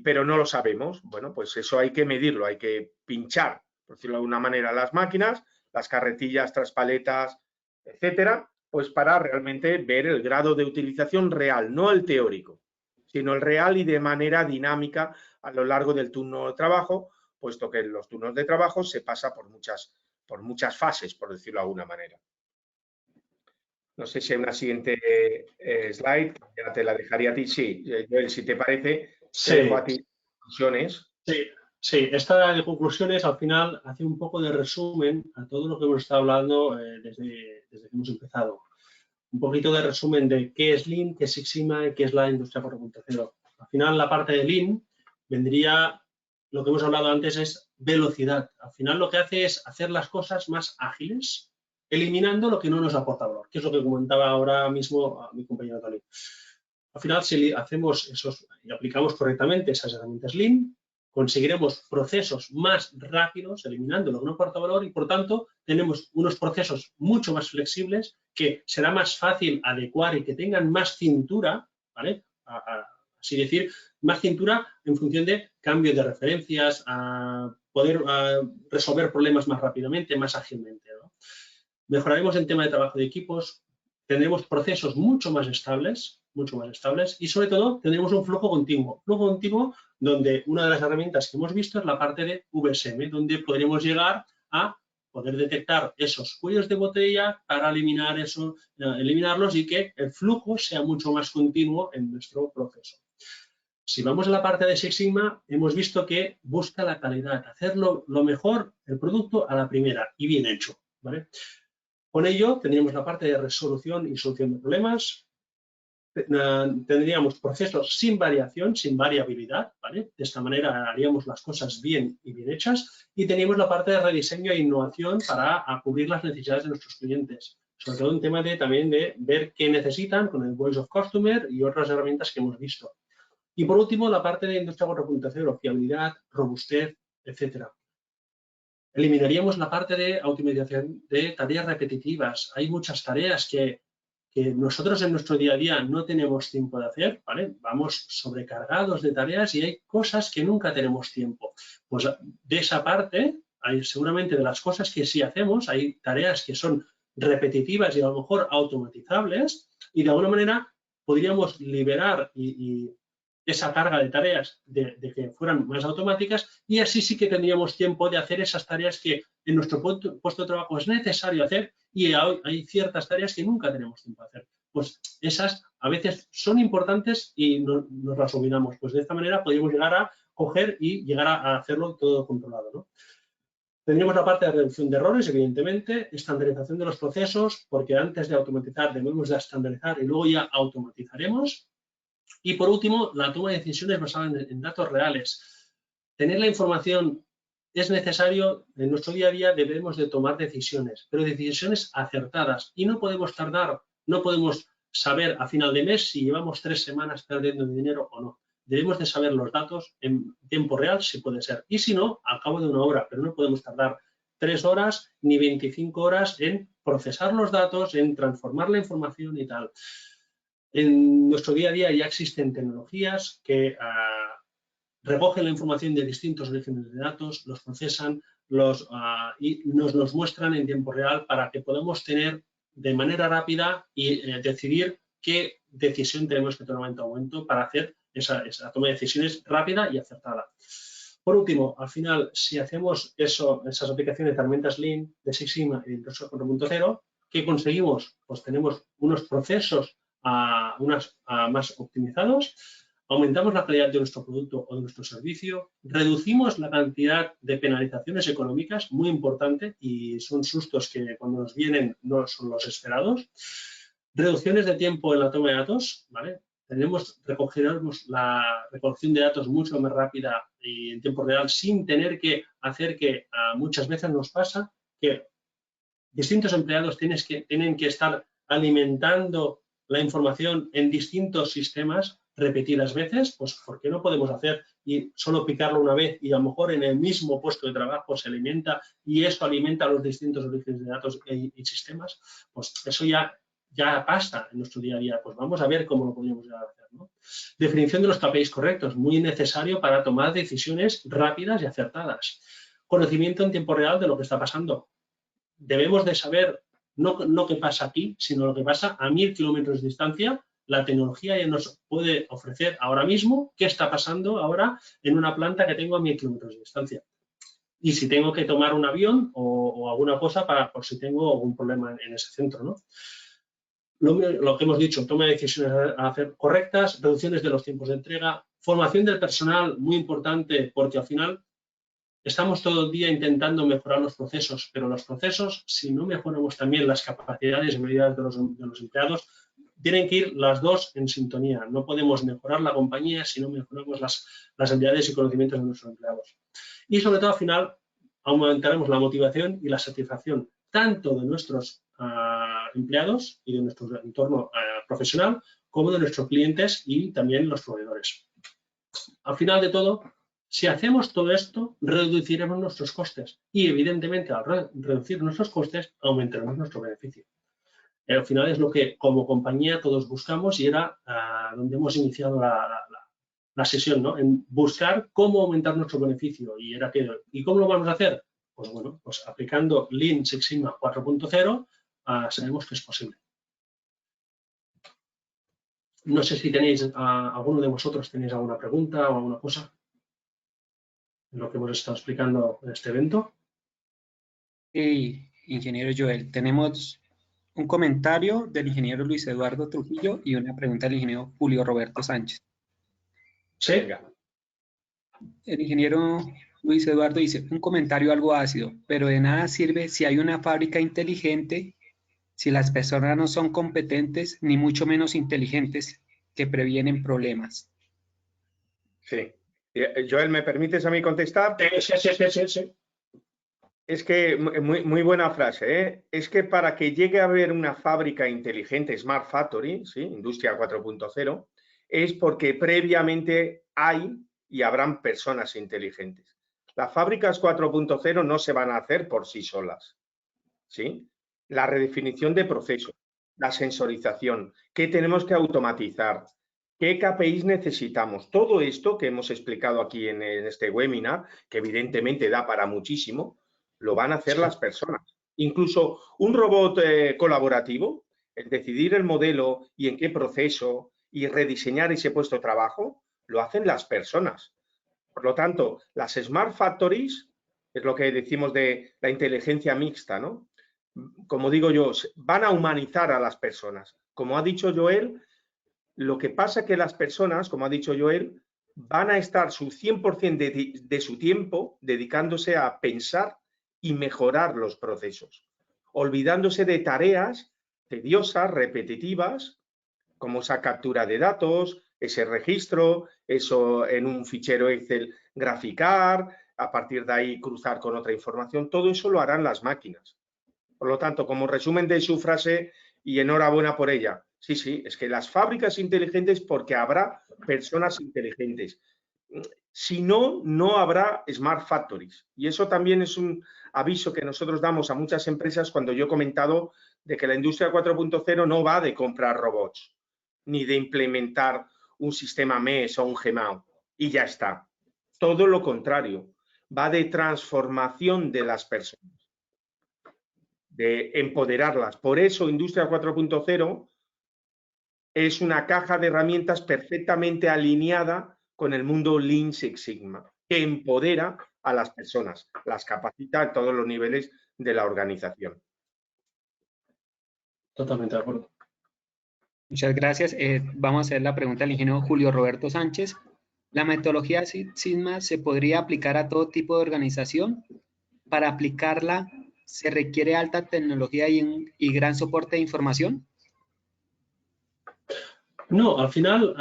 pero no lo sabemos. Bueno, pues eso hay que medirlo, hay que pinchar, por decirlo de alguna manera, las máquinas, las carretillas, traspaletas, etcétera, pues para realmente ver el grado de utilización real, no el teórico, sino el real y de manera dinámica a lo largo del turno de trabajo, puesto que en los turnos de trabajo se pasa por muchas fases, por decirlo de alguna manera. No sé si hay una siguiente slide, ya te la dejaría a ti. Sí, Joel, si te parece, te dejo a ti conclusiones. Sí, esta de conclusiones al final hace un poco de resumen a todo lo que hemos estado hablando desde que hemos empezado. Un poquito de resumen de qué es Lean, qué es Six Sigma y qué es la industria 4.0. Al final, la parte de Lean vendría, lo que hemos hablado antes es velocidad. Al final lo que hace es hacer las cosas más ágiles, eliminando lo que no nos aporta valor, que es lo que comentaba ahora mismo a mi compañero Tony. Al final, si hacemos y aplicamos correctamente esas herramientas Lean, conseguiremos procesos más rápidos, eliminando lo que no aporta valor y, por tanto, tenemos unos procesos mucho más flexibles que será más fácil adecuar y que tengan más cintura, ¿vale? Así decir, más cintura en función de cambio de referencias, a poder resolver problemas más rápidamente, más ágilmente, ¿no? Mejoraremos en tema de trabajo de equipos, tendremos procesos mucho más estables y, sobre todo, tendremos un flujo continuo. Flujo continuo donde una de las herramientas que hemos visto es la parte de VSM, donde podremos llegar a poder detectar esos cuellos de botella para eliminarlos y que el flujo sea mucho más continuo en nuestro proceso. Si vamos a la parte de Six Sigma, hemos visto que busca la calidad, hacerlo lo mejor, el producto a la primera y bien hecho, ¿vale? Con ello tendríamos la parte de resolución y solución de problemas, tendríamos procesos sin variación, sin variabilidad, ¿vale? De esta manera haríamos las cosas bien y bien hechas y teníamos la parte de rediseño e innovación para cubrir las necesidades de nuestros clientes. Sobre todo un tema también de ver qué necesitan con el Voice of Customer y otras herramientas que hemos visto. Y por último, la parte de Industria 4.0, fiabilidad, robustez, etcétera. Eliminaríamos la parte de automatización de tareas repetitivas. Hay muchas tareas que nosotros en nuestro día a día no tenemos tiempo de hacer, ¿vale? Vamos sobrecargados de tareas y hay cosas que nunca tenemos tiempo. Pues de esa parte, hay seguramente de las cosas que sí hacemos, hay tareas que son repetitivas y a lo mejor automatizables y de alguna manera podríamos liberar esa carga de tareas de que fueran más automáticas y así sí que tendríamos tiempo de hacer esas tareas que en nuestro puesto de trabajo es necesario hacer y hay ciertas tareas que nunca tenemos tiempo de hacer. Pues esas a veces son importantes y nos las olvidamos. Pues de esta manera podríamos llegar a coger y llegar a hacerlo todo controlado, ¿no? Tendríamos la parte de reducción de errores, evidentemente, estandarización de los procesos, porque antes de automatizar debemos de estandarizar y luego ya automatizaremos. Y por último, la toma de decisiones basada en datos reales. Tener la información es necesario, en nuestro día a día debemos de tomar decisiones, pero decisiones acertadas y no podemos tardar, no podemos saber a final de mes si llevamos 3 semanas perdiendo dinero o no. Debemos de saber los datos en tiempo real, si puede ser, y si no, al cabo de 1 hora, pero no podemos tardar 3 horas ni 25 horas en procesar los datos, en transformar la información y tal. En nuestro día a día ya existen tecnologías que recogen la información de distintos orígenes de datos, los procesan y nos los muestran en tiempo real para que podamos tener de manera rápida y decidir qué decisión tenemos que tomar en todo momento para hacer esa toma de decisiones rápida y acertada. Por último, al final, si hacemos esas aplicaciones de herramientas Lean, de Six Sigma y de Industria 4.0, ¿qué conseguimos? Pues tenemos unos procesos más optimizados, aumentamos la calidad de nuestro producto o de nuestro servicio, reducimos la cantidad de penalizaciones económicas, muy importante, y son sustos que cuando nos vienen no son los esperados. Reducciones de tiempo en la toma de datos, ¿vale? Recogeremos la recolección de datos mucho más rápida y en tiempo real sin tener que hacer que muchas veces nos pasa que distintos empleados tienen que estar alimentando la información en distintos sistemas repetidas veces, pues ¿por qué no podemos hacer y solo picarlo una vez y a lo mejor en el mismo puesto de trabajo se alimenta y eso alimenta los distintos orígenes de datos y sistemas? Pues eso ya pasa en nuestro día a día. Pues vamos a ver cómo lo podríamos llegar a hacer, ¿no? Definición de los KPIs correctos, muy necesario para tomar decisiones rápidas y acertadas. Conocimiento en tiempo real de lo que está pasando. Debemos de saber no qué pasa aquí, sino lo que pasa a 1000 kilómetros de distancia. La tecnología ya nos puede ofrecer ahora mismo qué está pasando ahora en una planta que tengo a 1000 kilómetros de distancia. Y si tengo que tomar un avión o alguna cosa por si tengo algún problema en ese centro, ¿no? Lo que hemos dicho, toma de decisiones a hacer correctas, reducciones de los tiempos de entrega, formación del personal, muy importante, porque al final estamos todo el día intentando mejorar los procesos, pero los procesos, si no mejoramos también las capacidades y habilidades de los empleados, tienen que ir las dos en sintonía. No podemos mejorar la compañía si no mejoramos las habilidades y conocimientos de nuestros empleados. Y sobre todo, al final, aumentaremos la motivación y la satisfacción tanto de nuestros empleados y de nuestro entorno profesional, como de nuestros clientes y también los proveedores. Al final de todo, si hacemos todo esto, reduciremos nuestros costes y, evidentemente, al reducir nuestros costes, aumentaremos nuestro beneficio. Al final es lo que, como compañía, todos buscamos y era donde hemos iniciado la sesión, ¿no? En buscar cómo aumentar nuestro beneficio. ¿Y cómo lo vamos a hacer? Pues bueno, pues aplicando Lean Six Sigma 4.0 sabemos que es posible. No sé si tenéis, alguno de vosotros tenéis alguna pregunta o alguna cosa en lo que hemos estado explicando en este evento. Sí, ingeniero Joel, tenemos un comentario del ingeniero Luis Eduardo Trujillo y una pregunta del ingeniero Julio Roberto Sánchez. Sí. El ingeniero Luis Eduardo dice, un comentario algo ácido, pero de nada sirve si hay una fábrica inteligente, si las personas no son competentes, ni mucho menos inteligentes, que previenen problemas. Sí. Joel, ¿me permites a mí contestar? Sí. Es que muy buena frase, ¿eh? Es que para que llegue a haber una fábrica inteligente, Smart Factory, ¿sí? Industria 4.0, es porque previamente hay y habrán personas inteligentes. Las fábricas 4.0 no se van a hacer por sí solas, ¿sí? La redefinición de procesos, la sensorización, qué tenemos que automatizar, qué KPIs necesitamos. Todo esto que hemos explicado aquí en este webinar, que evidentemente da para muchísimo, lo van a hacer las personas. Incluso un robot colaborativo, el decidir el modelo y en qué proceso y rediseñar ese puesto de trabajo, lo hacen las personas. Por lo tanto, las Smart Factories, es lo que decimos de la inteligencia mixta, ¿no? Como digo yo, van a humanizar a las personas. Como ha dicho Joel, lo que pasa es que las personas, como ha dicho Joel, van a estar su 100% de su tiempo dedicándose a pensar y mejorar los procesos, olvidándose de tareas tediosas, repetitivas, como esa captura de datos, ese registro, eso en un fichero Excel graficar, a partir de ahí cruzar con otra información, todo eso lo harán las máquinas. Por lo tanto, como resumen de su frase, y enhorabuena por ella, sí, es que las fábricas inteligentes porque habrá personas inteligentes. Si no, no habrá Smart Factories. Y eso también es un aviso que nosotros damos a muchas empresas cuando yo he comentado de que la industria 4.0 no va de comprar robots, ni de implementar un sistema MES o un GMAO y ya está. Todo lo contrario, va de transformación de las personas, de empoderarlas. Por eso Industria 4.0 es una caja de herramientas perfectamente alineada con el mundo Lean Six Sigma, que empodera a las personas, las capacita a todos los niveles de la organización. Totalmente de acuerdo. Muchas gracias. Vamos a hacer la pregunta al ingeniero Julio Roberto Sánchez. ¿La metodología Six Sigma se podría aplicar a todo tipo de organización? Para aplicarla, ¿se requiere alta tecnología y gran soporte de información? No, al final,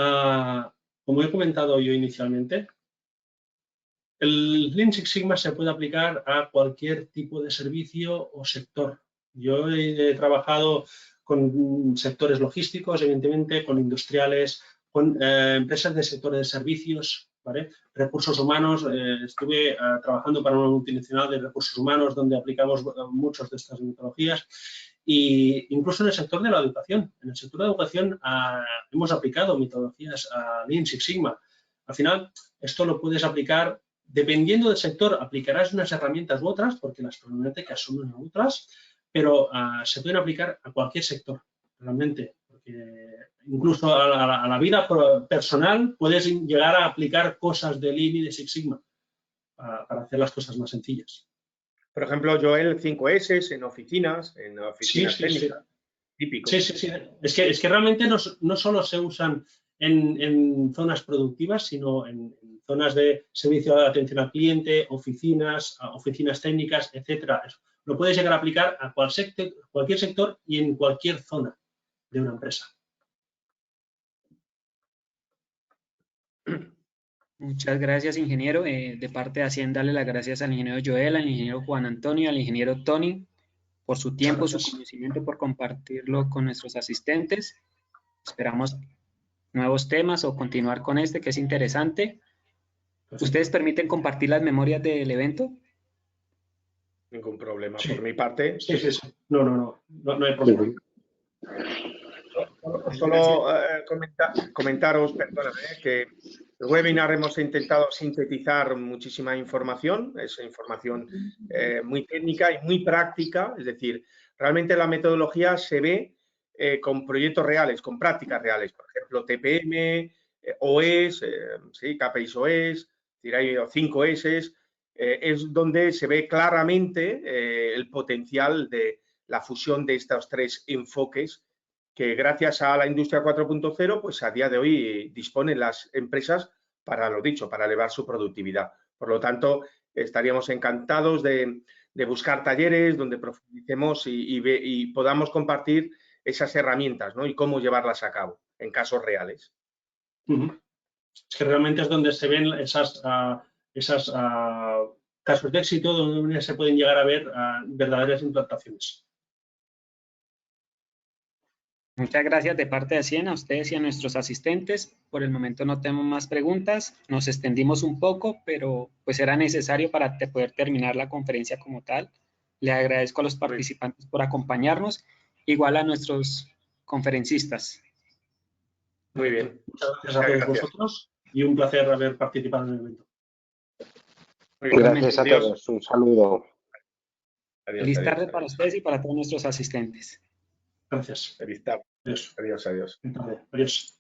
como he comentado yo inicialmente, el Lean Six Sigma se puede aplicar a cualquier tipo de servicio o sector. Yo he trabajado con sectores logísticos, evidentemente, con industriales, con empresas de sectores de servicios, ¿vale? Recursos humanos. Estuve trabajando para una multinacional de recursos humanos donde aplicamos muchas de estas metodologías. E incluso en el sector de la educación. En el sector de la educación hemos aplicado metodologías a Lean Six Sigma. Al final, esto lo puedes aplicar. Dependiendo del sector, aplicarás unas herramientas u otras, porque las problemáticas son unas u otras, pero se pueden aplicar a cualquier sector, realmente. Porque incluso a la vida personal puedes llegar a aplicar cosas de Lean y de Six Sigma para hacer las cosas más sencillas. Por ejemplo, Joel, 5S en oficinas técnicas, Sí. típico. Sí. Es que realmente no solo se usan en zonas productivas, sino en zonas de servicio de atención al cliente, oficinas técnicas, etcétera. Lo puedes llegar a aplicar a cualquier sector y en cualquier zona de una empresa. Muchas gracias, ingeniero. De parte de Hacienda, darle las gracias al ingeniero Joel, al ingeniero Juan Antonio, al ingeniero Tony, por su tiempo, su conocimiento, por compartirlo con nuestros asistentes. Esperamos nuevos temas o continuar con este, que es interesante. Perfecto. ¿Ustedes permiten compartir las memorias del evento? Ningún problema. Sí. Por mi parte. Sí. No hay problema. Solo comentaros, perdóname, que el webinar hemos intentado sintetizar muchísima información, es información muy técnica y muy práctica, es decir, realmente la metodología se ve con proyectos reales, con prácticas reales, por ejemplo, TPM, OES, KPIs OES, hay 5S, es donde se ve claramente el potencial de la fusión de estos tres enfoques que gracias a la industria 4.0, pues a día de hoy disponen las empresas para lo dicho, para elevar su productividad. Por lo tanto, estaríamos encantados de buscar talleres donde profundicemos y podamos compartir esas herramientas, ¿no? Y cómo llevarlas a cabo en casos reales. Es que realmente es donde se ven esas casos de éxito, donde se pueden llegar a ver verdaderas implantaciones. Muchas gracias de parte de Hacienda a ustedes y a nuestros asistentes. Por el momento no tenemos más preguntas. Nos extendimos un poco, pero pues era necesario para poder terminar la conferencia como tal. Le agradezco a los participantes por acompañarnos, igual a nuestros conferencistas. Muy bien. Muchas gracias a todos vosotros y un placer haber participado en el evento. Gracias a todos. Un saludo. Feliz tarde para ustedes y para todos nuestros asistentes. Gracias. Feliz tarde. Adiós. Adiós. Adiós.